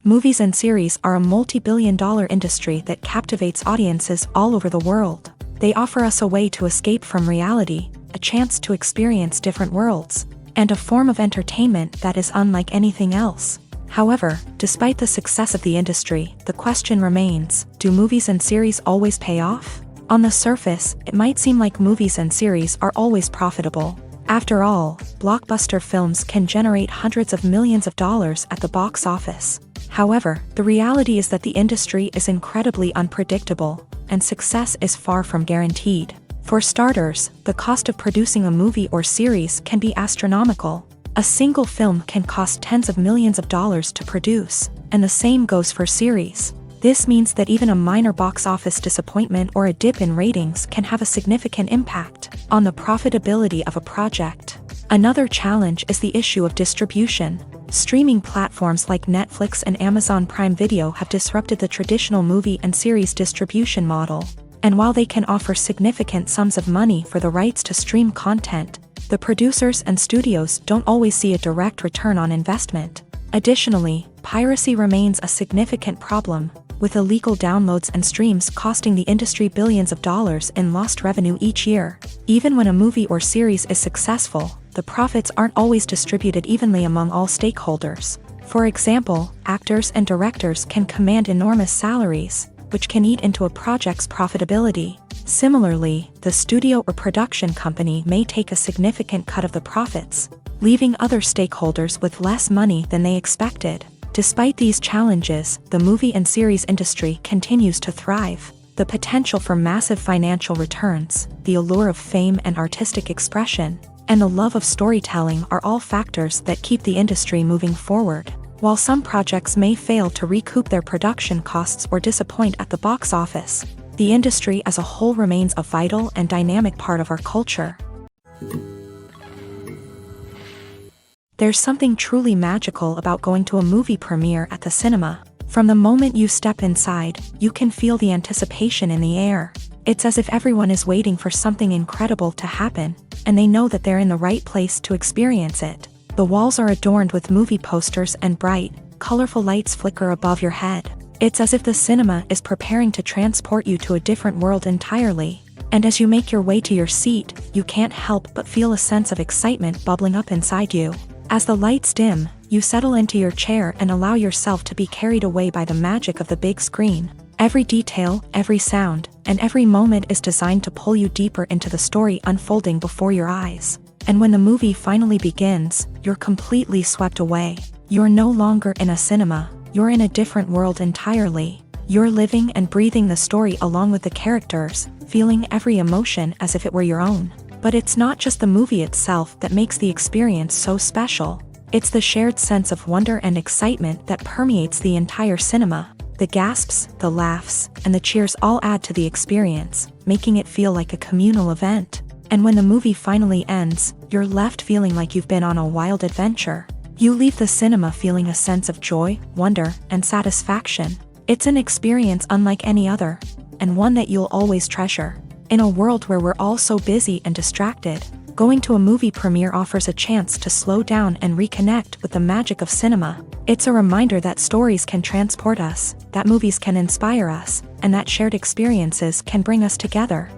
S1: Movies and series are a multi-billion-dollar industry that captivates audiences all over the world. They offer us a way to escape from reality, a chance to experience different worlds, and a form of entertainment that is unlike anything else. However, despite the success of the industry, the question remains, do movies and series always pay off? On the surface, it might seem like movies and series are always profitable. After all, blockbuster films can generate hundreds of millions of dollars at the box office. However, the reality is that the industry is incredibly unpredictable, and success is far from guaranteed. For starters, the cost of producing a movie or series can be astronomical. A single film can cost tens of millions of dollars to produce, and the same goes for series. This means that even a minor box office disappointment or a dip in ratings can have a significant impact on the profitability of a project. Another challenge is the issue of distribution. Streaming platforms like Netflix and Amazon Prime Video have disrupted the traditional movie and series distribution model. And while they can offer significant sums of money for the rights to stream content, the producers and studios don't always see a direct return on investment. Additionally, piracy remains a significant problem, with illegal downloads and streams costing the industry billions of dollars in lost revenue each year. Even when a movie or series is successful, the profits aren't always distributed evenly among all stakeholders. For example, actors and directors can command enormous salaries, which can eat into a project's profitability. Similarly, the studio or production company may take a significant cut of the profits, leaving other stakeholders with less money than they expected. Despite these challenges, the movie and series industry continues to thrive. The potential for massive financial returns, the allure of fame and artistic expression, and the love of storytelling are all factors that keep the industry moving forward. While some projects may fail to recoup their production costs or disappoint at the box office, the industry as a whole remains a vital and dynamic part of our culture. There's something truly magical about going to a movie premiere at the cinema. From the moment you step inside, you can feel the anticipation in the air. It's as if everyone is waiting for something incredible to happen, and they know that they're in the right place to experience it. The walls are adorned with movie posters and bright, colorful lights flicker above your head. It's as if the cinema is preparing to transport you to a different world entirely. And as you make your way to your seat, you can't help but feel a sense of excitement bubbling up inside you. As the lights dim, you settle into your chair and allow yourself to be carried away by the magic of the big screen. Every detail, every sound, and every moment is designed to pull you deeper into the story unfolding before your eyes. And when the movie finally begins, you're completely swept away. You're no longer in a cinema, you're in a different world entirely. You're living and breathing the story along with the characters, feeling every emotion as if it were your own. But it's not just the movie itself that makes the experience so special. It's the shared sense of wonder and excitement that permeates the entire cinema. The gasps, the laughs, and the cheers all add to the experience, making it feel like a communal event. And when the movie finally ends, you're left feeling like you've been on a wild adventure. You leave the cinema feeling a sense of joy, wonder, and satisfaction. It's an experience unlike any other, and one that you'll always treasure. In a world where we're all so busy and distracted, going to a movie premiere offers a chance to slow down and reconnect with the magic of cinema. It's a reminder that stories can transport us, that movies can inspire us, and that shared experiences can bring us together.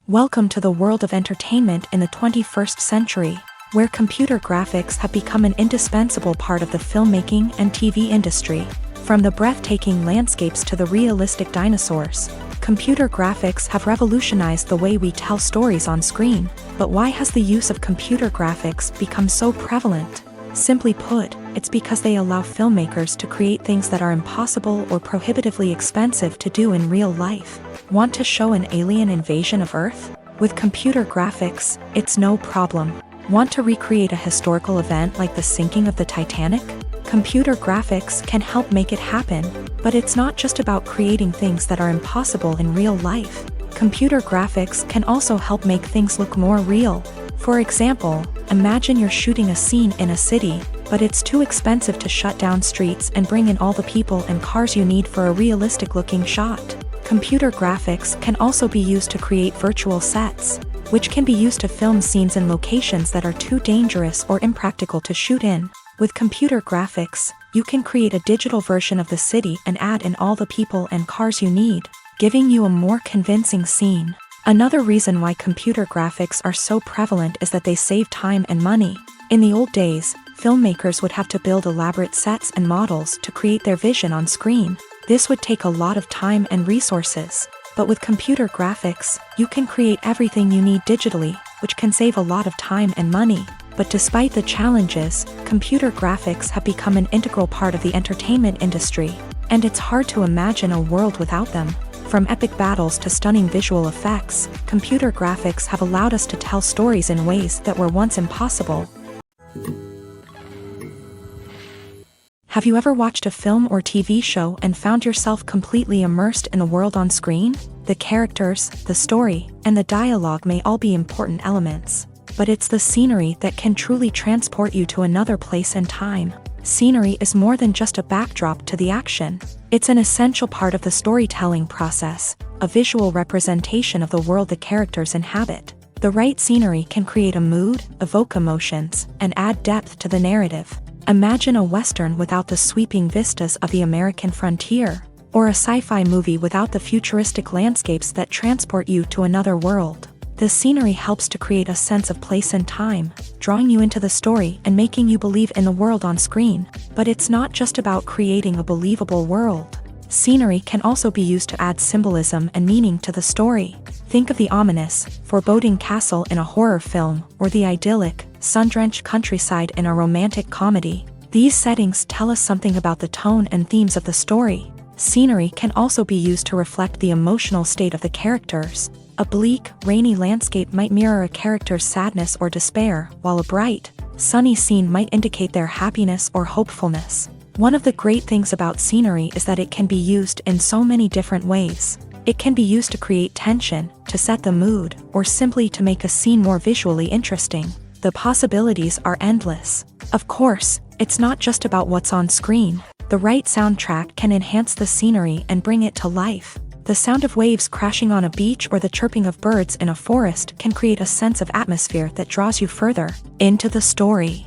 S1: Welcome to the world of entertainment in the 21st century, where computer graphics have become an indispensable part of the filmmaking and TV industry. From the breathtaking landscapes to the realistic dinosaurs, computer graphics have revolutionized the way we tell stories on screen. But why has the use of computer graphics become so prevalent? Simply put, it's because they allow filmmakers to create things that are impossible or prohibitively expensive to do in real life. Want to show an alien invasion of Earth? With computer graphics, it's no problem. Want to recreate a historical event like the sinking of the Titanic? Computer graphics can help make it happen, but it's not just about creating things that are impossible in real life. Computer graphics can also help make things look more real. For example, imagine you're shooting a scene in a city, but it's too expensive to shut down streets and bring in all the people and cars you need for a realistic-looking shot. Computer graphics can also be used to create virtual sets, which can be used to film scenes in locations that are too dangerous or impractical to shoot in. With computer graphics, you can create a digital version of the city and add in all the people and cars you need, giving you a more convincing scene. Another reason why computer graphics are so prevalent is that they save time and money. In the old days, filmmakers would have to build elaborate sets and models to create their vision on screen. This would take a lot of time and resources. But with computer graphics, you can create everything you need digitally, which can save a lot of time and money. But despite the challenges, computer graphics have become an integral part of the entertainment industry, and it's hard to imagine a world without them. From epic battles to stunning visual effects, computer graphics have allowed us to tell stories in ways that were once impossible. Have you ever watched a film or TV show and found yourself completely immersed in the world on screen? The characters, the story, and the dialogue may all be important elements, but it's the scenery that can truly transport you to another place and time. Scenery is more than just a backdrop to the action. It's an essential part of the storytelling process, a visual representation of the world the characters inhabit. The right scenery can create a mood, evoke emotions, and add depth to the narrative. Imagine a Western without the sweeping vistas of the American frontier, or a sci-fi movie without the futuristic landscapes that transport you to another world. The scenery helps to create a sense of place and time, drawing you into the story and making you believe in the world on screen. But it's not just about creating a believable world. Scenery can also be used to add symbolism and meaning to the story. Think of the ominous, foreboding castle in a horror film, or the idyllic, sun-drenched countryside in a romantic comedy. These settings tell us something about the tone and themes of the story. Scenery can also be used to reflect the emotional state of the characters. A bleak, rainy landscape might mirror a character's sadness or despair, while a bright, sunny scene might indicate their happiness or hopefulness. One of the great things about scenery is that it can be used in so many different ways. It can be used to create tension, to set the mood, or simply to make a scene more visually interesting. The possibilities are endless. Of course, it's not just about what's on screen. The right soundtrack can enhance the scenery and bring it to life. The sound of waves crashing on a beach or the chirping of birds in a forest can create a sense of atmosphere that draws you further into the story.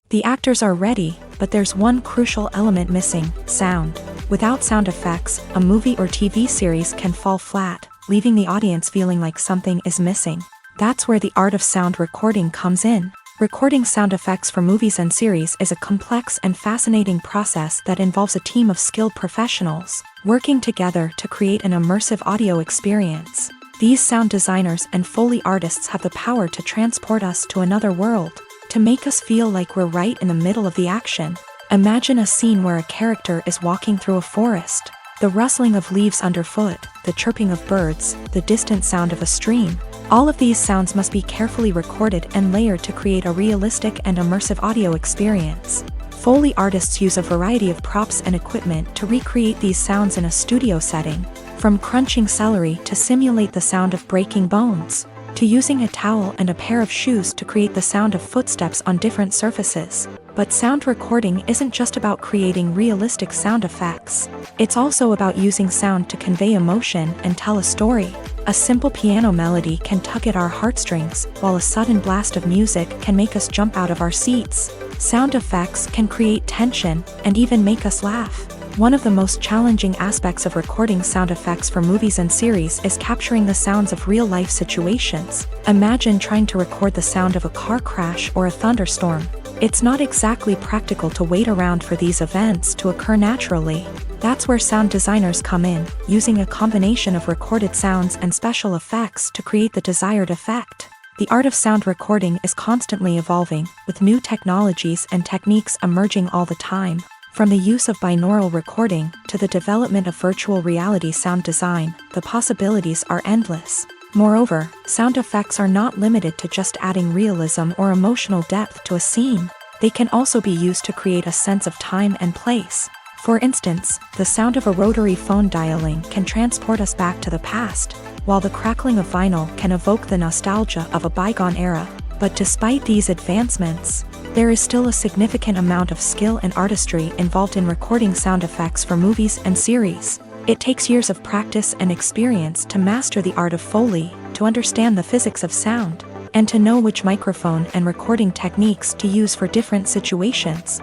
S1: The actors are ready, but there's one crucial element missing: sound. Without sound effects, a movie or TV series can fall flat, leaving the audience feeling like something is missing. That's where the art of sound recording comes in. Recording sound effects for movies and series is a complex and fascinating process that involves a team of skilled professionals working together to create an immersive audio experience. These sound designers and Foley artists have the power to transport us to another world, to make us feel like we're right in the middle of the action. Imagine a scene where a character is walking through a forest. The rustling of leaves underfoot, the chirping of birds, the distant sound of a stream. All of these sounds must be carefully recorded and layered to create a realistic and immersive audio experience. Foley artists use a variety of props and equipment to recreate these sounds in a studio setting, from crunching celery to simulate the sound of breaking bones, to using a towel and a pair of shoes to create the sound of footsteps on different surfaces. But sound recording isn't just about creating realistic sound effects. It's also about using sound to convey emotion and tell a story. A simple piano melody can tug at our heartstrings, while a sudden blast of music can make us jump out of our seats. Sound effects can create tension and even make us laugh. One of the most challenging aspects of recording sound effects for movies and series is capturing the sounds of real-life situations. Imagine trying to record the sound of a car crash or a thunderstorm. It's not exactly practical to wait around for these events to occur naturally. That's where sound designers come in, using a combination of recorded sounds and special effects to create the desired effect. The art of sound recording is constantly evolving, with new technologies and techniques emerging all the time. From the use of binaural recording to the development of virtual reality sound design, the possibilities are endless. Moreover, sound effects are not limited to just adding realism or emotional depth to a scene. They can also be used to create a sense of time and place. For instance, the sound of a rotary phone dialing can transport us back to the past, while the crackling of vinyl can evoke the nostalgia of a bygone era. But despite these advancements, there is still a significant amount of skill and artistry involved in recording sound effects for movies and series. It takes years of practice and experience to master the art of Foley, to understand the physics of sound, and to know which microphone and recording techniques to use for different situations.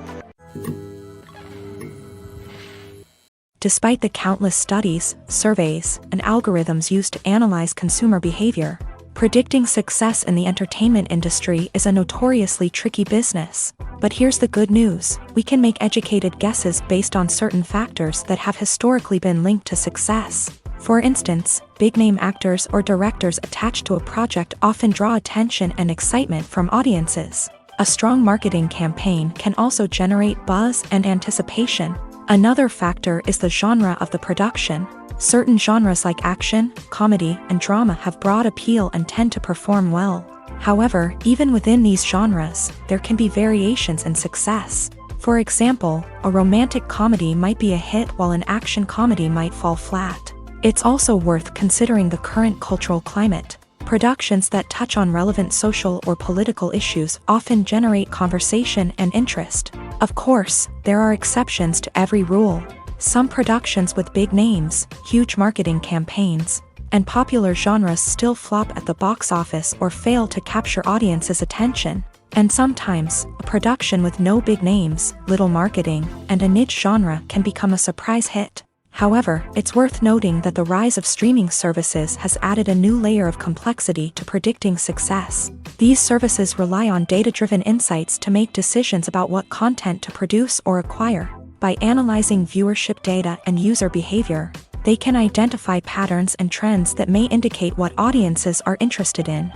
S1: Despite the countless studies, surveys, and algorithms used to analyze consumer behavior, predicting success in the entertainment industry is a notoriously tricky business. But here's the good news: we can make educated guesses based on certain factors that have historically been linked to success. For instance, big-name actors or directors attached to a project often draw attention and excitement from audiences. A strong marketing campaign can also generate buzz and anticipation. Another factor is the genre of the production. Certain genres like action, comedy, and drama have broad appeal and tend to perform well. However, even within these genres, there can be variations in success. For example, a romantic comedy might be a hit while an action comedy might fall flat. It's also worth considering the current cultural climate. Productions that touch on relevant social or political issues often generate conversation and interest. Of course, there are exceptions to every rule. Some productions with big names, huge marketing campaigns, and popular genres still flop at the box office or fail to capture audiences' attention. And sometimes, a production with no big names, little marketing, and a niche genre can become a surprise hit. However, it's worth noting that the rise of streaming services has added a new layer of complexity to predicting success. These services rely on data-driven insights to make decisions about what content to produce or acquire. By analyzing viewership data and user behavior, they can identify patterns and trends that may indicate what audiences are interested in.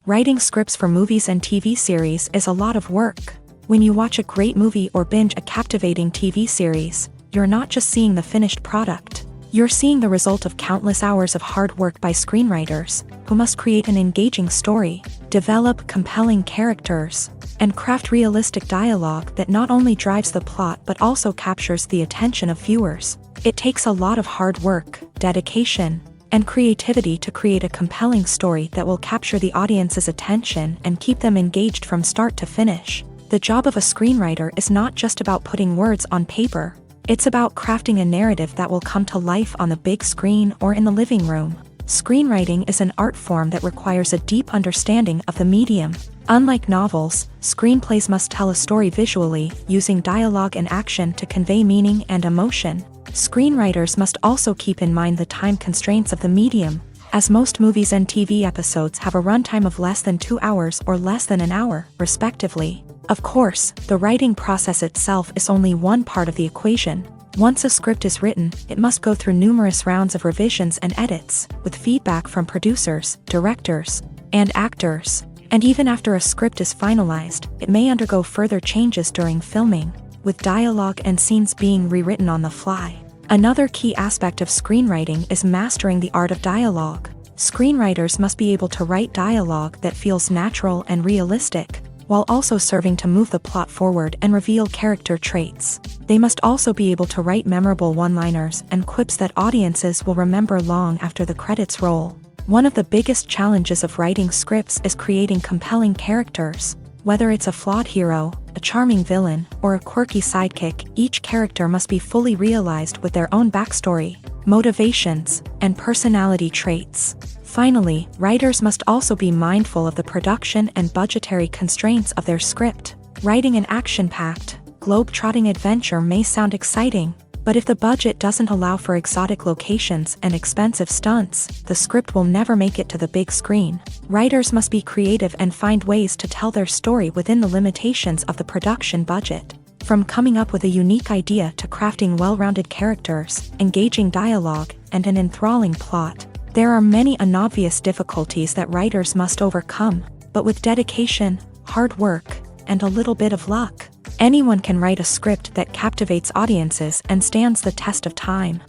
S1: Writing scripts for movies and TV series is a lot of work. When you watch a great movie or binge a captivating TV series, you're not just seeing the finished product. You're seeing the result of countless hours of hard work by screenwriters, who must create an engaging story, develop compelling characters, and craft realistic dialogue that not only drives the plot but also captures the attention of viewers. It takes a lot of hard work, dedication, and creativity to create a compelling story that will capture the audience's attention and keep them engaged from start to finish. The job of a screenwriter is not just about putting words on paper. It's about crafting a narrative that will come to life on the big screen or in the living room. Screenwriting is an art form that requires a deep understanding of the medium. Unlike novels, screenplays must tell a story visually, using dialogue and action to convey meaning and emotion. Screenwriters must also keep in mind the time constraints of the medium, as most movies and TV episodes have a runtime of less than 2 hours or less than an hour, respectively. Of course, the writing process itself is only one part of the equation. Once a script is written, it must go through numerous rounds of revisions and edits, with feedback from producers, directors, and actors. And even after a script is finalized, it may undergo further changes during filming, with dialogue and scenes being rewritten on the fly. Another key aspect of screenwriting is mastering the art of dialogue. Screenwriters must be able to write dialogue that feels natural and realistic, while also serving to move the plot forward and reveal character traits. They must also be able to write memorable one-liners and quips that audiences will remember long after the credits roll. One of the biggest challenges of writing scripts is creating compelling characters. Whether it's a flawed hero, a charming villain, or a quirky sidekick, each character must be fully realized with their own backstory, motivations, and personality traits. Finally, writers must also be mindful of the production and budgetary constraints of their script. Writing an action-packed, globe-trotting adventure may sound exciting, but if the budget doesn't allow for exotic locations and expensive stunts, the script will never make it to the big screen. Writers must be creative and find ways to tell their story within the limitations of the production budget. From coming up with a unique idea to crafting well-rounded characters, engaging dialogue, and an enthralling plot, there are many unobvious difficulties that writers must overcome, but with dedication, hard work, and a little bit of luck, anyone can write a script that captivates audiences and stands the test of time.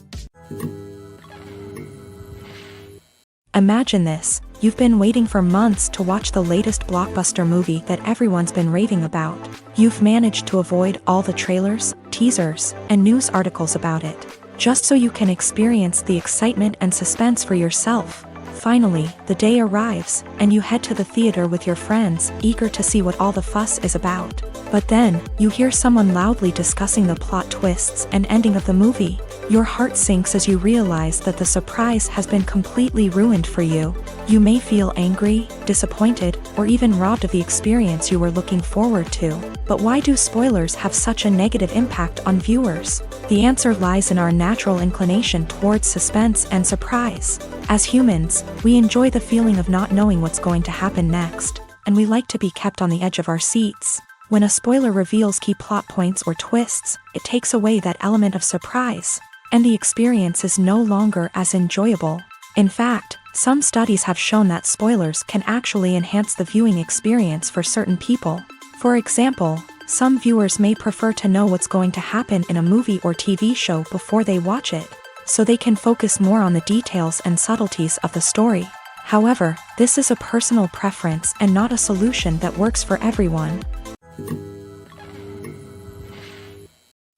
S1: Imagine this: you've been waiting for months to watch the latest blockbuster movie that everyone's been raving about. You've managed to avoid all the trailers, teasers, and news articles about it. just so you can experience the excitement and suspense for yourself. Finally, the day arrives, and you head to the theater with your friends, eager to see what all the fuss is about. But then, you hear someone loudly discussing the plot twists and ending of the movie. Your heart sinks as you realize that the surprise has been completely ruined for you. You may feel angry, disappointed, or even robbed of the experience you were looking forward to. But why do spoilers have such a negative impact on viewers? The answer lies in our natural inclination towards suspense and surprise. As humans, we enjoy the feeling of not knowing what's going to happen next, and we like to be kept on the edge of our seats. When a spoiler reveals key plot points or twists, it takes away that element of surprise, and the experience is no longer as enjoyable. In fact, some studies have shown that spoilers can actually enhance the viewing experience for certain people. For example, some viewers may prefer to know what's going to happen in a movie or TV show before they watch it, so they can focus more on the details and subtleties of the story. However, this is a personal preference and not a solution that works for everyone.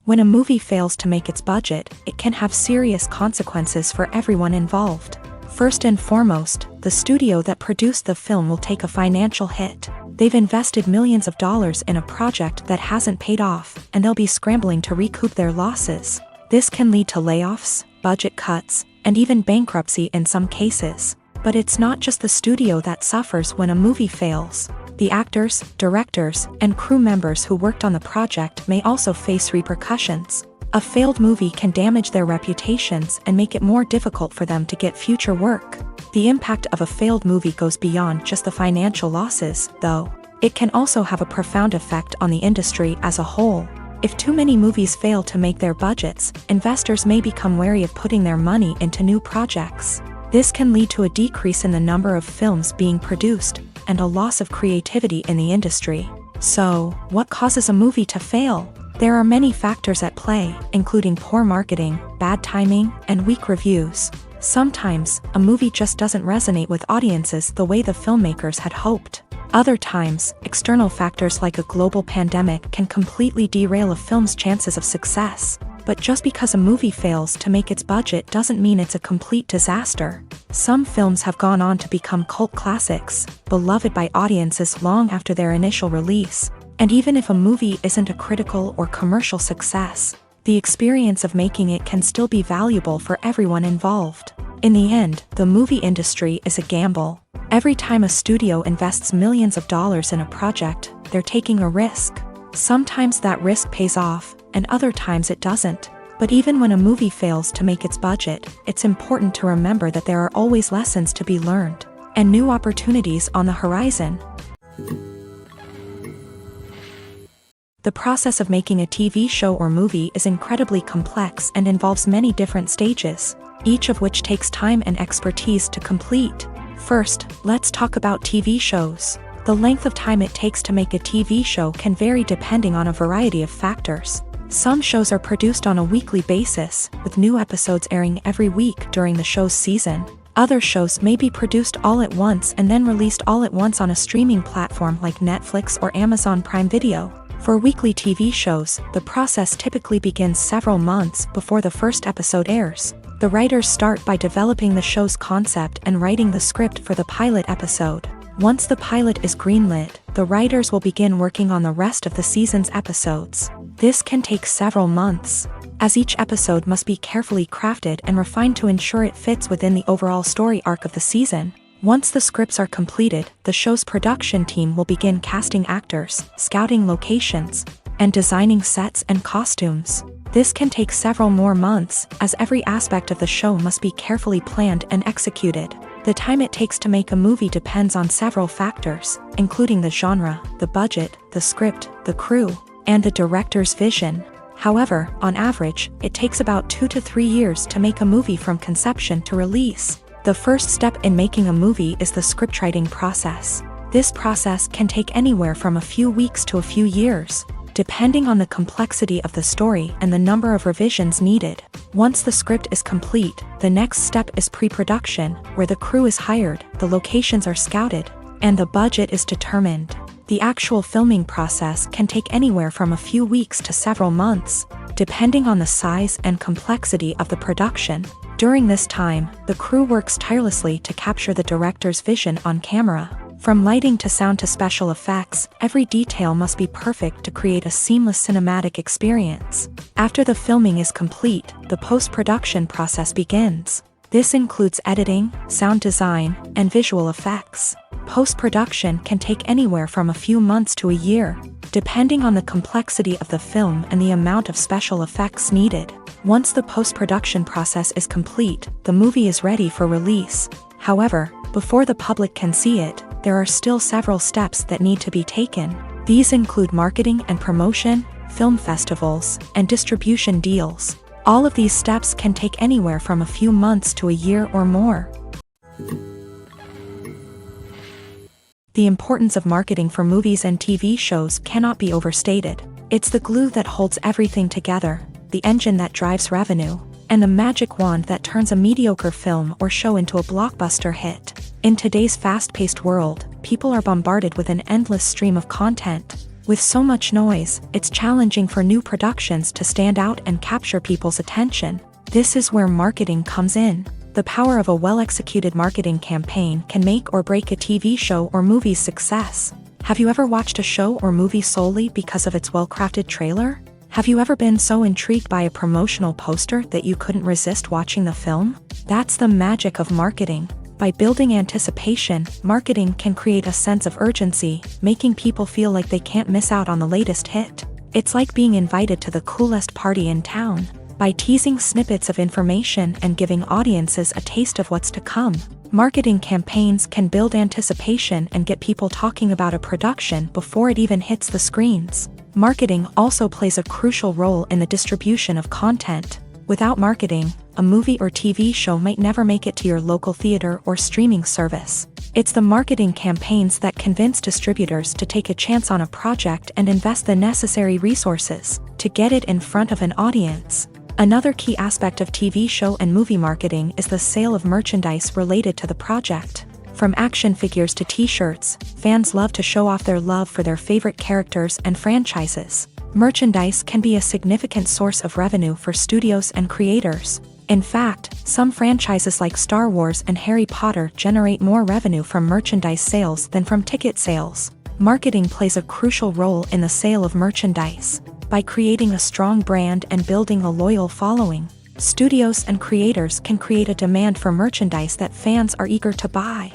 S1: When a movie fails to make its budget, it can have serious consequences for everyone involved. First and foremost, the studio that produced the film will take a financial hit. They've invested millions of dollars in a project that hasn't paid off, and they'll be scrambling to recoup their losses. This can lead to layoffs, budget cuts, and even bankruptcy in some cases. But it's not just the studio that suffers when a movie fails. The actors, directors, and crew members who worked on the project may also face repercussions. A failed movie can damage their reputations and make it more difficult for them to get future work. The impact of a failed movie goes beyond just the financial losses, though. It can also have a profound effect on the industry as a whole. If too many movies fail to make their budgets, investors may become wary of putting their money into new projects. This can lead to a decrease in the number of films being produced, and a loss of creativity in the industry. So, what causes a movie to fail? There are many factors at play, including poor marketing, bad timing, and weak reviews. Sometimes, a movie just doesn't resonate with audiences the way the filmmakers had hoped. Other times, external factors like a global pandemic can completely derail a film's chances of success. But just because a movie fails to make its budget doesn't mean it's a complete disaster. Some films have gone on to become cult classics, beloved by audiences long after their initial release. And even if a movie isn't a critical or commercial success, the experience of making it can still be valuable for everyone involved. In the end, the movie industry is a gamble. Every time a studio invests millions of dollars in a project, they're taking a risk. Sometimes that risk pays off, and other times it doesn't. But even when a movie fails to make its budget, it's important to remember that there are always lessons to be learned, and new opportunities on the horizon. The process of making a TV show or movie is incredibly complex and involves many different stages, each of which takes time and expertise to complete. First, let's talk about TV shows. The length of time it takes to make a TV show can vary depending on a variety of factors. Some shows are produced on a weekly basis, with new episodes airing every week during the show's season. Other shows may be produced all at once and then released all at once on a streaming platform like Netflix or Amazon Prime Video. For weekly TV shows, the process typically begins several months before the first episode airs. The writers start by developing the show's concept and writing the script for the pilot episode. Once the pilot is greenlit, the writers will begin working on the rest of the season's episodes. This can take several months, as each episode must be carefully crafted and refined to ensure it fits within the overall story arc of the season. Once the scripts are completed, the show's production team will begin casting actors, scouting locations, and designing sets and costumes. This can take several more months, as every aspect of the show must be carefully planned and executed. The time it takes to make a movie depends on several factors, including the genre, the budget, the script, the crew, and the director's vision. However, on average, it takes about 2 to 3 years to make a movie from conception to release. The first step in making a movie is the scriptwriting process. This process can take anywhere from a few weeks to a few years, depending on the complexity of the story and the number of revisions needed. Once the script is complete, the next step is pre-production, where the crew is hired, the locations are scouted, and the budget is determined. The actual filming process can take anywhere from a few weeks to several months, depending on the size and complexity of the production. During this time, the crew works tirelessly to capture the director's vision on camera. From lighting to sound to special effects, every detail must be perfect to create a seamless cinematic experience. After the filming is complete, the post-production process begins. This includes editing, sound design, and visual effects. Post-production can take anywhere from a few months to a year, depending on the complexity of the film and the amount of special effects needed. Once the post-production process is complete, the movie is ready for release. However, before the public can see it, there are still several steps that need to be taken. These include marketing and promotion, film festivals, and distribution deals. All of these steps can take anywhere from a few months to a year or more. The importance of marketing for movies and TV shows cannot be overstated. It's the glue that holds everything together, the engine that drives revenue, and the magic wand that turns a mediocre film or show into a blockbuster hit. In today's fast-paced world, people are bombarded with an endless stream of content. With so much noise, it's challenging for new productions to stand out and capture people's attention. This is where marketing comes in. The power of a well-executed marketing campaign can make or break a TV show or movie's success. Have you ever watched a show or movie solely because of its well-crafted trailer? Have you ever been so intrigued by a promotional poster that you couldn't resist watching the film? That's the magic of marketing. By building anticipation, marketing can create a sense of urgency, making people feel like they can't miss out on the latest hit. It's like being invited to the coolest party in town. By teasing snippets of information and giving audiences a taste of what's to come, marketing campaigns can build anticipation and get people talking about a production before it even hits the screens. Marketing also plays a crucial role in the distribution of content. Without marketing, a movie or TV show might never make it to your local theater or streaming service. It's the marketing campaigns that convince distributors to take a chance on a project and invest the necessary resources to get it in front of an audience. Another key aspect of TV show and movie marketing is the sale of merchandise related to the project. From action figures to t-shirts, fans love to show off their love for their favorite characters and franchises. Merchandise can be a significant source of revenue for studios and creators. In fact, some franchises like Star Wars and Harry Potter generate more revenue from merchandise sales than from ticket sales. Marketing plays a crucial role in the sale of merchandise. By creating a strong brand and building a loyal following, studios and creators can create a demand for merchandise that fans are eager to buy.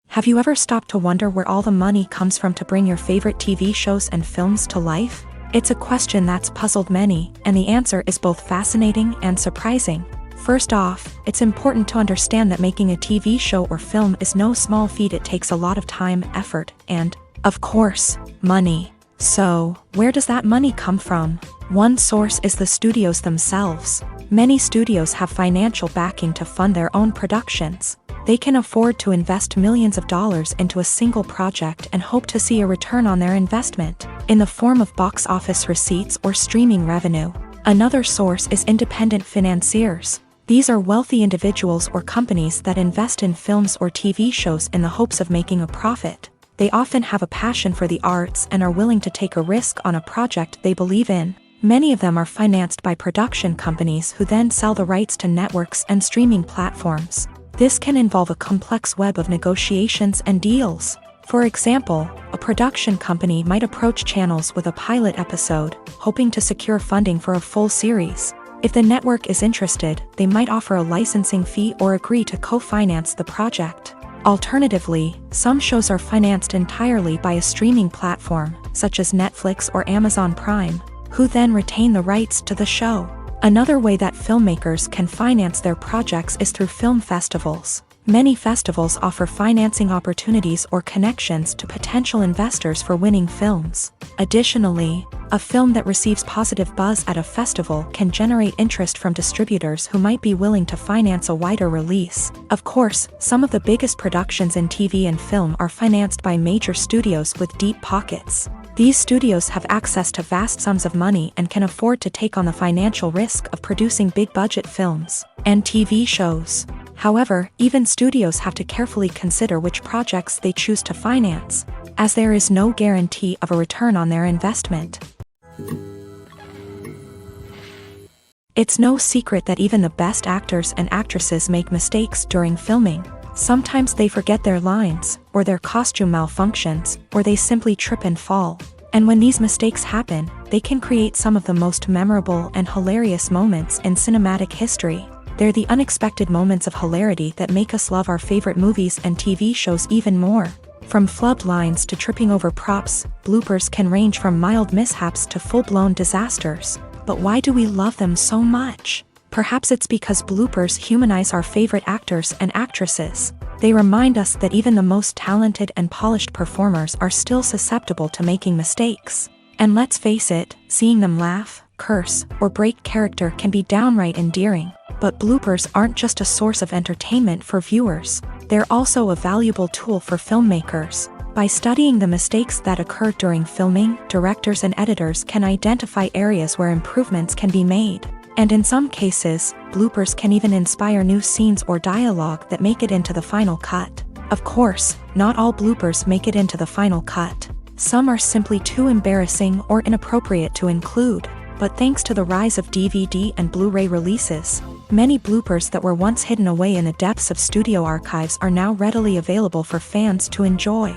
S1: Have you ever stopped to wonder where all the money comes from to bring your favorite TV shows and films to life? It's a question that's puzzled many, and the answer is both fascinating and surprising. First off, it's important to understand that making a TV show or film is no small feat. It takes a lot of time, effort, and, of course, money. So, where does that money come from? One source is the studios themselves. Many studios have financial backing to fund their own productions. They can afford to invest millions of dollars into a single project and hope to see a return on their investment, in the form of box office receipts or streaming revenue. Another source is independent financiers. These are wealthy individuals or companies that invest in films or TV shows in the hopes of making a profit. They often have a passion for the arts and are willing to take a risk on a project they believe in. Many of them are financed by production companies who then sell the rights to networks and streaming platforms. This can involve a complex web of negotiations and deals. For example, a production company might approach channels with a pilot episode, hoping to secure funding for a full series. If the network is interested, they might offer a licensing fee or agree to co-finance the project. Alternatively, some shows are financed entirely by a streaming platform, such as Netflix or Amazon Prime, who then retain the rights to the show. Another way that filmmakers can finance their projects is through film festivals. Many festivals offer financing opportunities or connections to potential investors for winning films. Additionally, a film that receives positive buzz at a festival can generate interest from distributors who might be willing to finance a wider release. Of course, some of the biggest productions in TV and film are financed by major studios with deep pockets. These studios have access to vast sums of money and can afford to take on the financial risk of producing big-budget films and TV shows. However, even studios have to carefully consider which projects they choose to finance, as there is no guarantee of a return on their investment. It's no secret that even the best actors and actresses make mistakes during filming. Sometimes they forget their lines, or their costume malfunctions, or they simply trip and fall. And when these mistakes happen, they can create some of the most memorable and hilarious moments in cinematic history. They're the unexpected moments of hilarity that make us love our favorite movies and TV shows even more. From flubbed lines to tripping over props, bloopers can range from mild mishaps to full-blown disasters. But why do we love them so much? Perhaps it's because bloopers humanize our favorite actors and actresses. They remind us that even the most talented and polished performers are still susceptible to making mistakes. And let's face it, seeing them laugh, curse, or break character can be downright endearing. But bloopers aren't just a source of entertainment for viewers. They're also a valuable tool for filmmakers. By studying the mistakes that occur during filming, directors and editors can identify areas where improvements can be made. And in some cases, bloopers can even inspire new scenes or dialogue that make it into the final cut. Of course, not all bloopers make it into the final cut. Some are simply too embarrassing or inappropriate to include. But thanks to the rise of DVD and Blu-ray releases, many bloopers that were once hidden away in the depths of studio archives are now readily available for fans to enjoy.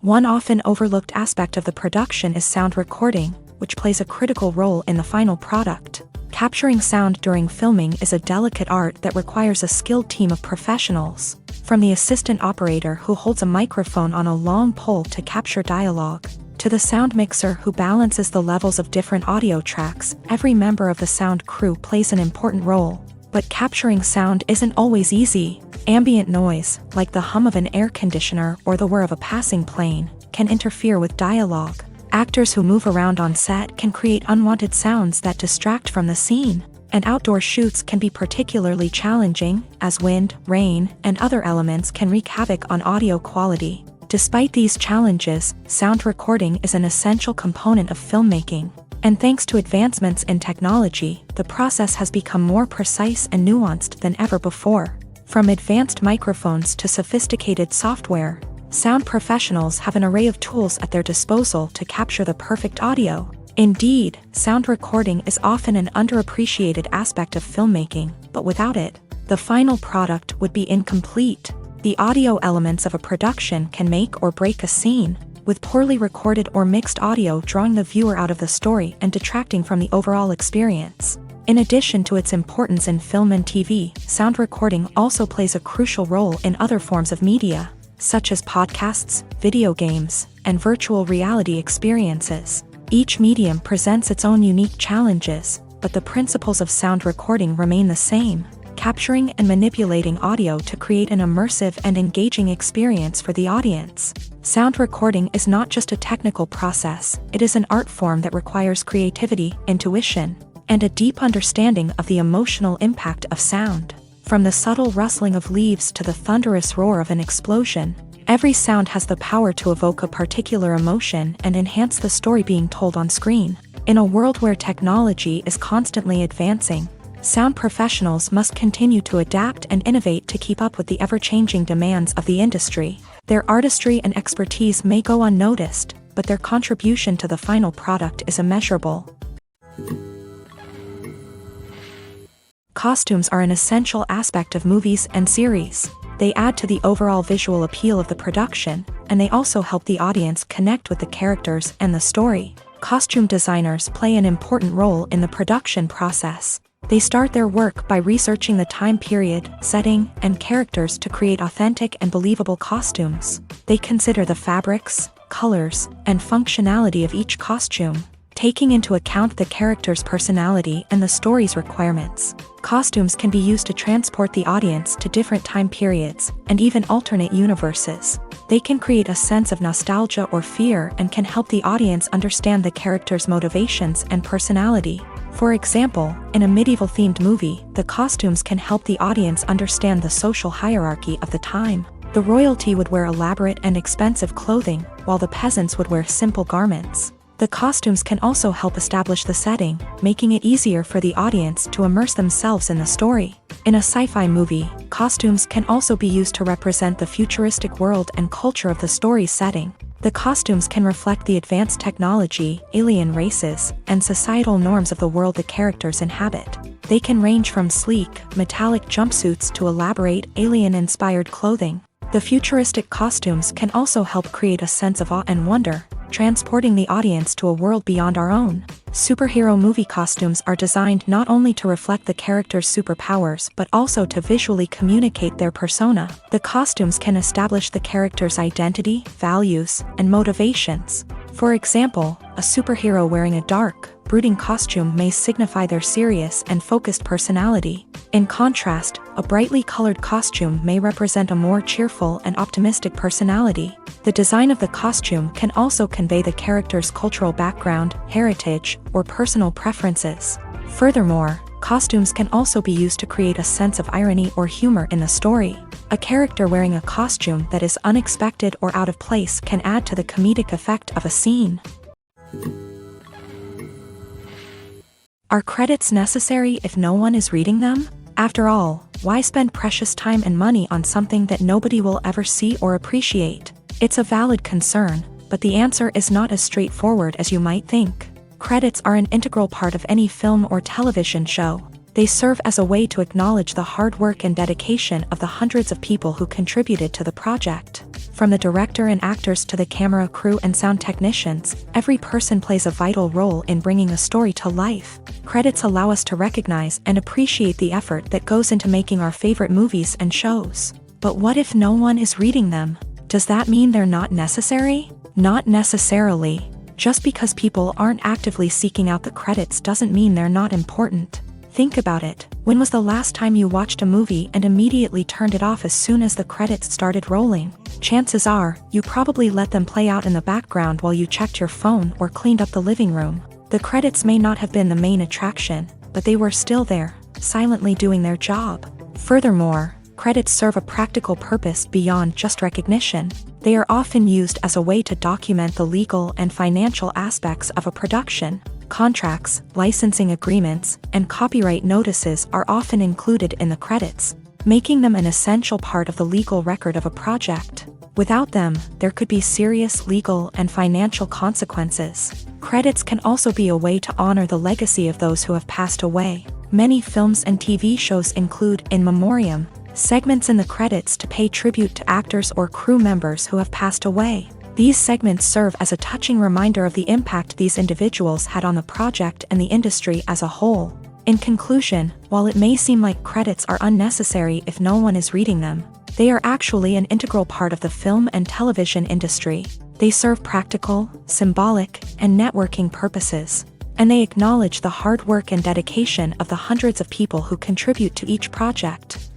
S1: One often overlooked aspect of the production is sound recording, which plays a critical role in the final product. Capturing sound during filming is a delicate art that requires a skilled team of professionals. From the assistant operator who holds a microphone on a long pole to capture dialogue, to the sound mixer who balances the levels of different audio tracks, every member of the sound crew plays an important role. But capturing sound isn't always easy. Ambient noise, like the hum of an air conditioner or the whir of a passing plane, can interfere with dialogue. Actors who move around on set can create unwanted sounds that distract from the scene. And outdoor shoots can be particularly challenging, as wind, rain, and other elements can wreak havoc on audio quality. Despite these challenges, sound recording is an essential component of filmmaking. And thanks to advancements in technology, the process has become more precise and nuanced than ever before. From advanced microphones to sophisticated software, sound professionals have an array of tools at their disposal to capture the perfect audio. Indeed, sound recording is often an underappreciated aspect of filmmaking, but without it, the final product would be incomplete. The audio elements of a production can make or break a scene, with poorly recorded or mixed audio drawing the viewer out of the story and detracting from the overall experience. In addition to its importance in film and TV, sound recording also plays a crucial role in other forms of media, such as podcasts, video games, and virtual reality experiences. Each medium presents its own unique challenges, but the principles of sound recording remain the same. Capturing and manipulating audio to create an immersive and engaging experience for the audience. Sound recording is not just a technical process, it is an art form that requires creativity, intuition, and a deep understanding of the emotional impact of sound. From the subtle rustling of leaves to the thunderous roar of an explosion, every sound has the power to evoke a particular emotion and enhance the story being told on screen. In a world where technology is constantly advancing, sound professionals must continue to adapt and innovate to keep up with the ever-changing demands of the industry. Their artistry and expertise may go unnoticed, but their contribution to the final product is immeasurable. Costumes are an essential aspect of movies and series. They add to the overall visual appeal of the production, and they also help the audience connect with the characters and the story. Costume designers play an important role in the production process. They start their work by researching the time period, setting, and characters to create authentic and believable costumes. They consider the fabrics, colors, and functionality of each costume, taking into account the character's personality and the story's requirements. Costumes can be used to transport the audience to different time periods, and even alternate universes. They can create a sense of nostalgia or fear and can help the audience understand the character's motivations and personality. For example, in a medieval-themed movie, the costumes can help the audience understand the social hierarchy of the time. The royalty would wear elaborate and expensive clothing, while the peasants would wear simple garments. The costumes can also help establish the setting, making it easier for the audience to immerse themselves in the story. In a sci-fi movie, costumes can also be used to represent the futuristic world and culture of the story's setting. The costumes can reflect the advanced technology, alien races, and societal norms of the world the characters inhabit. They can range from sleek, metallic jumpsuits to elaborate, alien-inspired clothing. The futuristic costumes can also help create a sense of awe and wonder, transporting the audience to a world beyond our own. Superhero movie costumes are designed not only to reflect the character's superpowers but also to visually communicate their persona. The costumes can establish the character's identity, values, and motivations. For example, a superhero wearing a dark, brooding costume may signify their serious and focused personality. In contrast, a brightly colored costume may represent a more cheerful and optimistic personality. The design of the costume can also convey the character's cultural background, heritage, or personal preferences. Furthermore, costumes can also be used to create a sense of irony or humor in the story. A character wearing a costume that is unexpected or out of place can add to the comedic effect of a scene. Are credits necessary if no one is reading them? After all, why spend precious time and money on something that nobody will ever see or appreciate? It's a valid concern, but the answer is not as straightforward as you might think. Credits are an integral part of any film or television show. They serve as a way to acknowledge the hard work and dedication of the hundreds of people who contributed to the project. From the director and actors to the camera crew and sound technicians, every person plays a vital role in bringing a story to life. Credits allow us to recognize and appreciate the effort that goes into making our favorite movies and shows. But what if no one is reading them? Does that mean they're not necessary? Not necessarily. Just because people aren't actively seeking out the credits doesn't mean they're not important. Think about it. When was the last time you watched a movie and immediately turned it off as soon as the credits started rolling? Chances are, you probably let them play out in the background while you checked your phone or cleaned up the living room. The credits may not have been the main attraction, but they were still there, silently doing their job. Furthermore, credits serve a practical purpose beyond just recognition. They are often used as a way to document the legal and financial aspects of a production. Contracts, licensing agreements, and copyright notices are often included in the credits, making them an essential part of the legal record of a project. Without them, there could be serious legal and financial consequences. Credits can also be a way to honor the legacy of those who have passed away. Many films and TV shows include in memoriam segments in the credits to pay tribute to actors or crew members who have passed away. These segments serve as a touching reminder of the impact these individuals had on the project and the industry as a whole. In conclusion, while it may seem like credits are unnecessary if no one is reading them, they are actually an integral part of the film and television industry. They serve practical, symbolic, and networking purposes, and they acknowledge the hard work and dedication of the hundreds of people who contribute to each project.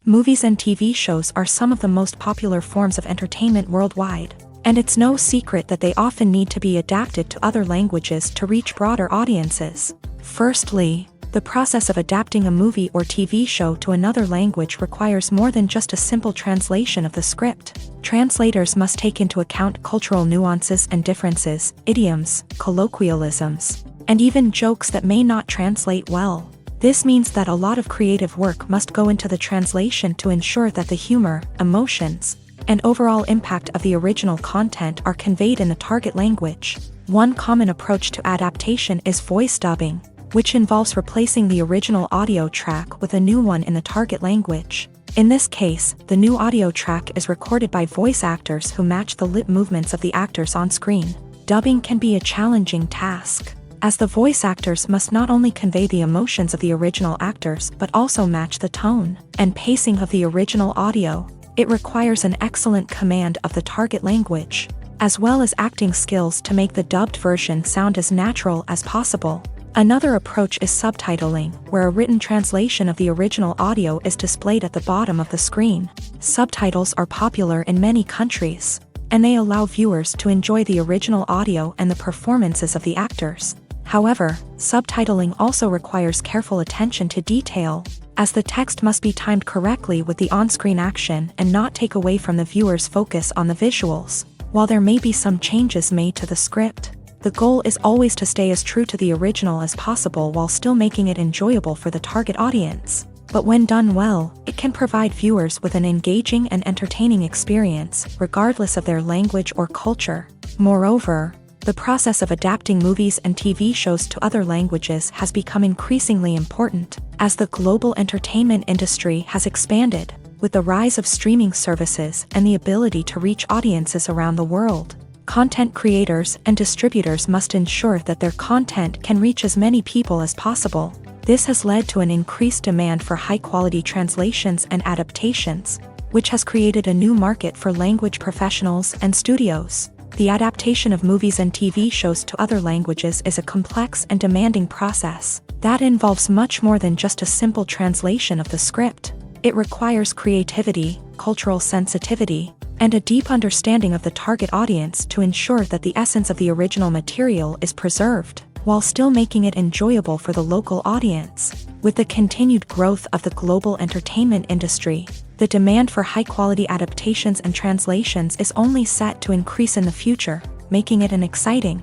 S1: Movies and TV shows are some of the most popular forms of entertainment worldwide, and it's no secret that they often need to be adapted to other languages to reach broader audiences. Firstly, the process of adapting a movie or TV show to another language requires more than just a simple translation of the script. Translators must take into account cultural nuances and differences, idioms, colloquialisms, and even jokes that may not translate well. This means that a lot of creative work must go into the translation to ensure that the humor, emotions, and overall impact of the original content are conveyed in the target language. One common approach to adaptation is voice dubbing, which involves replacing the original audio track with a new one in the target language. In this case, the new audio track is recorded by voice actors who match the lip movements of the actors on screen. Dubbing can be a challenging task, as the voice actors must not only convey the emotions of the original actors but also match the tone and pacing of the original audio. It requires an excellent command of the target language, as well as acting skills to make the dubbed version sound as natural as possible. Another approach is subtitling, where a written translation of the original audio is displayed at the bottom of the screen. Subtitles are popular in many countries, and they allow viewers to enjoy the original audio and the performances of the actors. However, subtitling also requires careful attention to detail, as the text must be timed correctly with the on-screen action and not take away from the viewer's focus on the visuals. While there may be some changes made to the script, the goal is always to stay as true to the original as possible while still making it enjoyable for the target audience. But when done well, it can provide viewers with an engaging and entertaining experience, regardless of their language or culture. Moreover, the process of adapting movies and TV shows to other languages has become increasingly important, as the global entertainment industry has expanded, with the rise of streaming services and the ability to reach audiences around the world. Content creators and distributors must ensure that their content can reach as many people as possible. This has led to an increased demand for high-quality translations and adaptations, which has created a new market for language professionals and studios. The adaptation of movies and TV shows to other languages is a complex and demanding process that involves much more than just a simple translation of the script. It requires creativity, cultural sensitivity, and a deep understanding of the target audience to ensure that the essence of the original material is preserved, while still making it enjoyable for the local audience. With the continued growth of the global entertainment industry, the demand for high-quality adaptations and translations is only set to increase in the future, making it an exciting.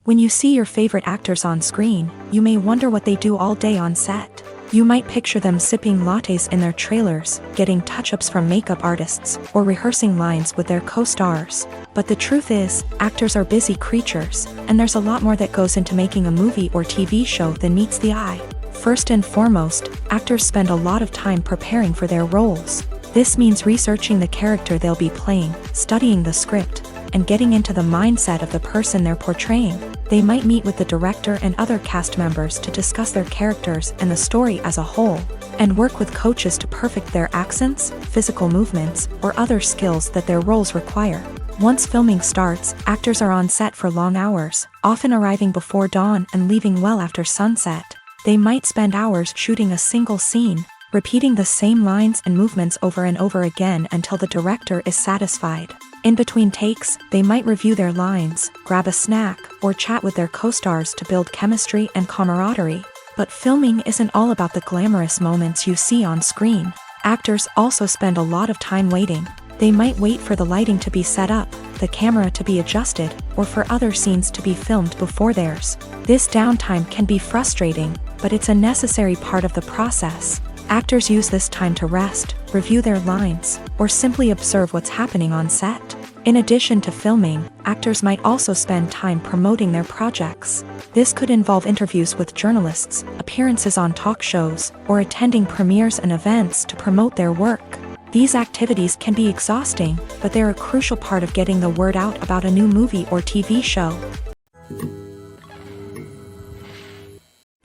S1: When you see your favorite actors on screen, you may wonder what they do all day on set. You might picture them sipping lattes in their trailers, getting touch-ups from makeup artists, or rehearsing lines with their co-stars. But the truth is, actors are busy creatures, and there's a lot more that goes into making a movie or TV show than meets the eye. First and foremost, actors spend a lot of time preparing for their roles. This means researching the character they'll be playing, studying the script, and getting into the mindset of the person they're portraying. They might meet with the director and other cast members to discuss their characters and the story as a whole, and work with coaches to perfect their accents, physical movements, or other skills that their roles require. Once filming starts, actors are on set for long hours, often arriving before dawn and leaving well after sunset. They might spend hours shooting a single scene, repeating the same lines and movements over and over again until the director is satisfied. In between takes, they might review their lines, grab a snack, or chat with their co-stars to build chemistry and camaraderie. But filming isn't all about the glamorous moments you see on screen. Actors also spend a lot of time waiting. They might wait for the lighting to be set up, the camera to be adjusted, or for other scenes to be filmed before theirs. This downtime can be frustrating, but it's a necessary part of the process. Actors use this time to rest, review their lines, or simply observe what's happening on set. In addition to filming, actors might also spend time promoting their projects. This could involve interviews with journalists, appearances on talk shows, or attending premieres and events to promote their work. These activities can be exhausting, but they're a crucial part of getting the word out about a new movie or TV show.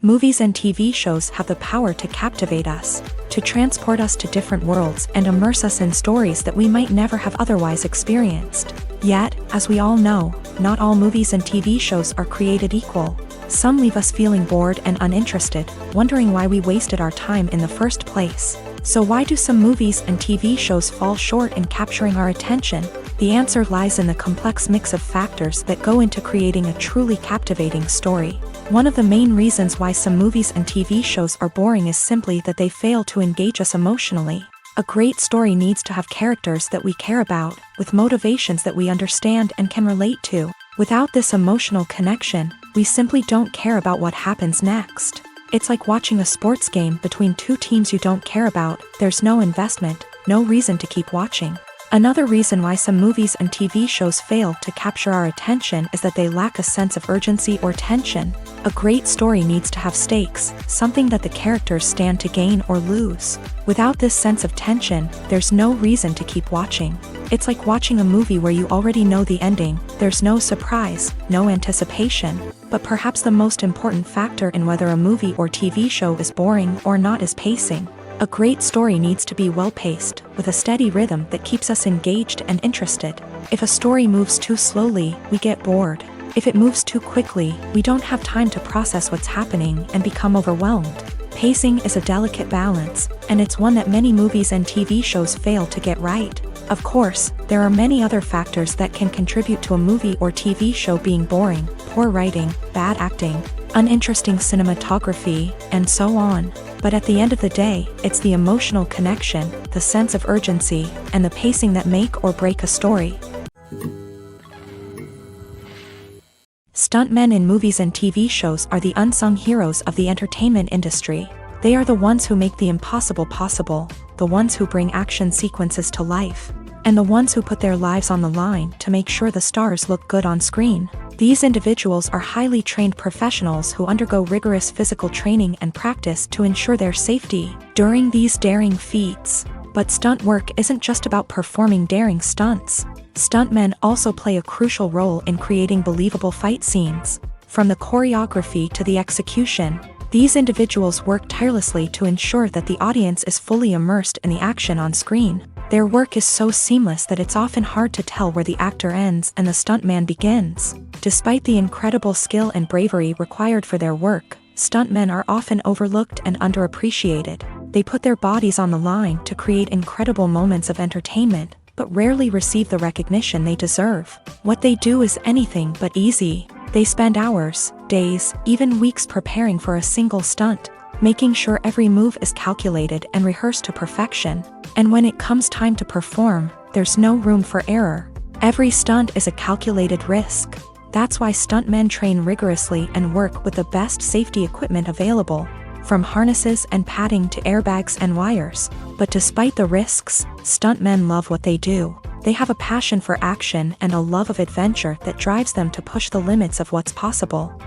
S1: Movies and TV shows have the power to captivate us, to transport us to different worlds and immerse us in stories that we might never have otherwise experienced. Yet, as we all know, not all movies and TV shows are created equal. Some leave us feeling bored and uninterested, wondering why we wasted our time in the first place. So why do some movies and TV shows fall short in capturing our attention? The answer lies in the complex mix of factors that go into creating a truly captivating story. One of the main reasons why some movies and TV shows are boring is simply that they fail to engage us emotionally. A great story needs to have characters that we care about, with motivations that we understand and can relate to. Without this emotional connection, we simply don't care about what happens next. It's like watching a sports game between two teams you don't care about. There's no investment, no reason to keep watching. Another reason why some movies and TV shows fail to capture our attention is that they lack a sense of urgency or tension. A great story needs to have stakes, something that the characters stand to gain or lose. Without this sense of tension, there's no reason to keep watching. It's like watching a movie where you already know the ending. There's no surprise, no anticipation. But perhaps the most important factor in whether a movie or TV show is boring or not is pacing. A great story needs to be well-paced, with a steady rhythm that keeps us engaged and interested. If a story moves too slowly, we get bored. If it moves too quickly, we don't have time to process what's happening and become overwhelmed. Pacing is a delicate balance, and it's one that many movies and TV shows fail to get right. Of course, there are many other factors that can contribute to a movie or TV show being boring: poor writing, bad acting, uninteresting cinematography, and so on. But at the end of the day, it's the emotional connection, the sense of urgency, and the pacing that make or break a story. Stuntmen in movies and TV shows are the unsung heroes of the entertainment industry. They are the ones who make the impossible possible, the ones who bring action sequences to life, and the ones who put their lives on the line to make sure the stars look good on screen. These individuals are highly trained professionals who undergo rigorous physical training and practice to ensure their safety during these daring feats. But stunt work isn't just about performing daring stunts. Stuntmen also play a crucial role in creating believable fight scenes. From the choreography to the execution, these individuals work tirelessly to ensure that the audience is fully immersed in the action on screen. Their work is so seamless that it's often hard to tell where the actor ends and the stuntman begins. Despite the incredible skill and bravery required for their work, stuntmen are often overlooked and underappreciated. They put their bodies on the line to create incredible moments of entertainment, but rarely receive the recognition they deserve. What they do is anything but easy. They spend hours, days, even weeks preparing for a single stunt, making sure every move is calculated and rehearsed to perfection. And when it comes time to perform, there's no room for error. Every stunt is a calculated risk. That's why stuntmen train rigorously and work with the best safety equipment available, from harnesses and padding to airbags and wires. But despite the risks, stuntmen love what they do. They have a passion for action and a love of adventure that drives them to push the limits of what's possible.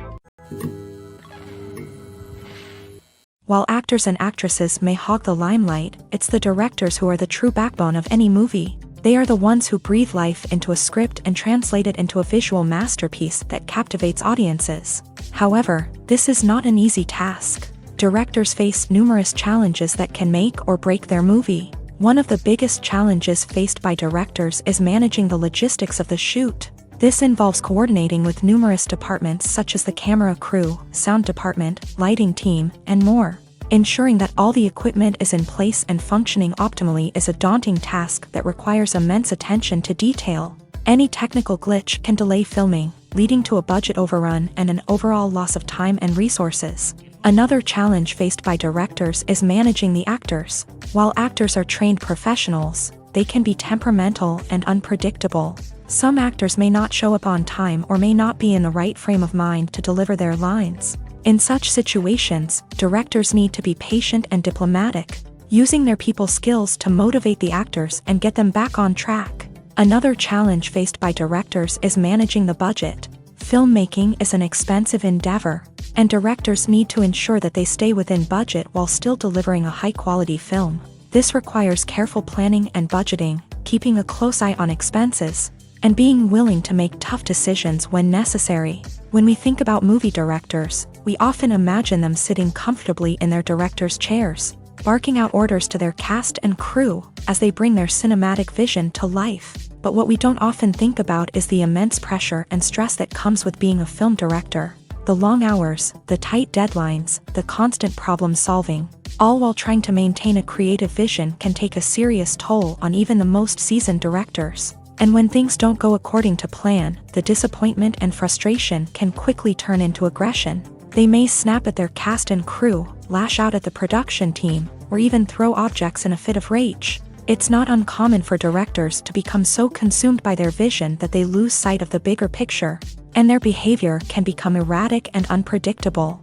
S1: While actors and actresses may hog the limelight, it's the directors who are the true backbone of any movie. They are the ones who breathe life into a script and translate it into a visual masterpiece that captivates audiences. However, this is not an easy task. Directors face numerous challenges that can make or break their movie. One of the biggest challenges faced by directors is managing the logistics of the shoot. This involves coordinating with numerous departments such as the camera crew, sound department, lighting team, and more. Ensuring that all the equipment is in place and functioning optimally is a daunting task that requires immense attention to detail. Any technical glitch can delay filming, leading to a budget overrun and an overall loss of time and resources. Another challenge faced by directors is managing the actors. While actors are trained professionals, they can be temperamental and unpredictable. Some actors may not show up on time or may not be in the right frame of mind to deliver their lines. In such situations, directors need to be patient and diplomatic, using their people skills to motivate the actors and get them back on track. Another challenge faced by directors is managing the budget. Filmmaking is an expensive endeavor, and directors need to ensure that they stay within budget while still delivering a high-quality film. This requires careful planning and budgeting, keeping a close eye on expenses, and being willing to make tough decisions when necessary. When we think about movie directors, we often imagine them sitting comfortably in their director's chairs, barking out orders to their cast and crew as they bring their cinematic vision to life. But what we don't often think about is the immense pressure and stress that comes with being a film director. The long hours, the tight deadlines, the constant problem solving, all while trying to maintain a creative vision can take a serious toll on even the most seasoned directors. And when things don't go according to plan, the disappointment and frustration can quickly turn into aggression. They may snap at their cast and crew, lash out at the production team, or even throw objects in a fit of rage. It's not uncommon for directors to become so consumed by their vision that they lose sight of the bigger picture, and their behavior can become erratic and unpredictable.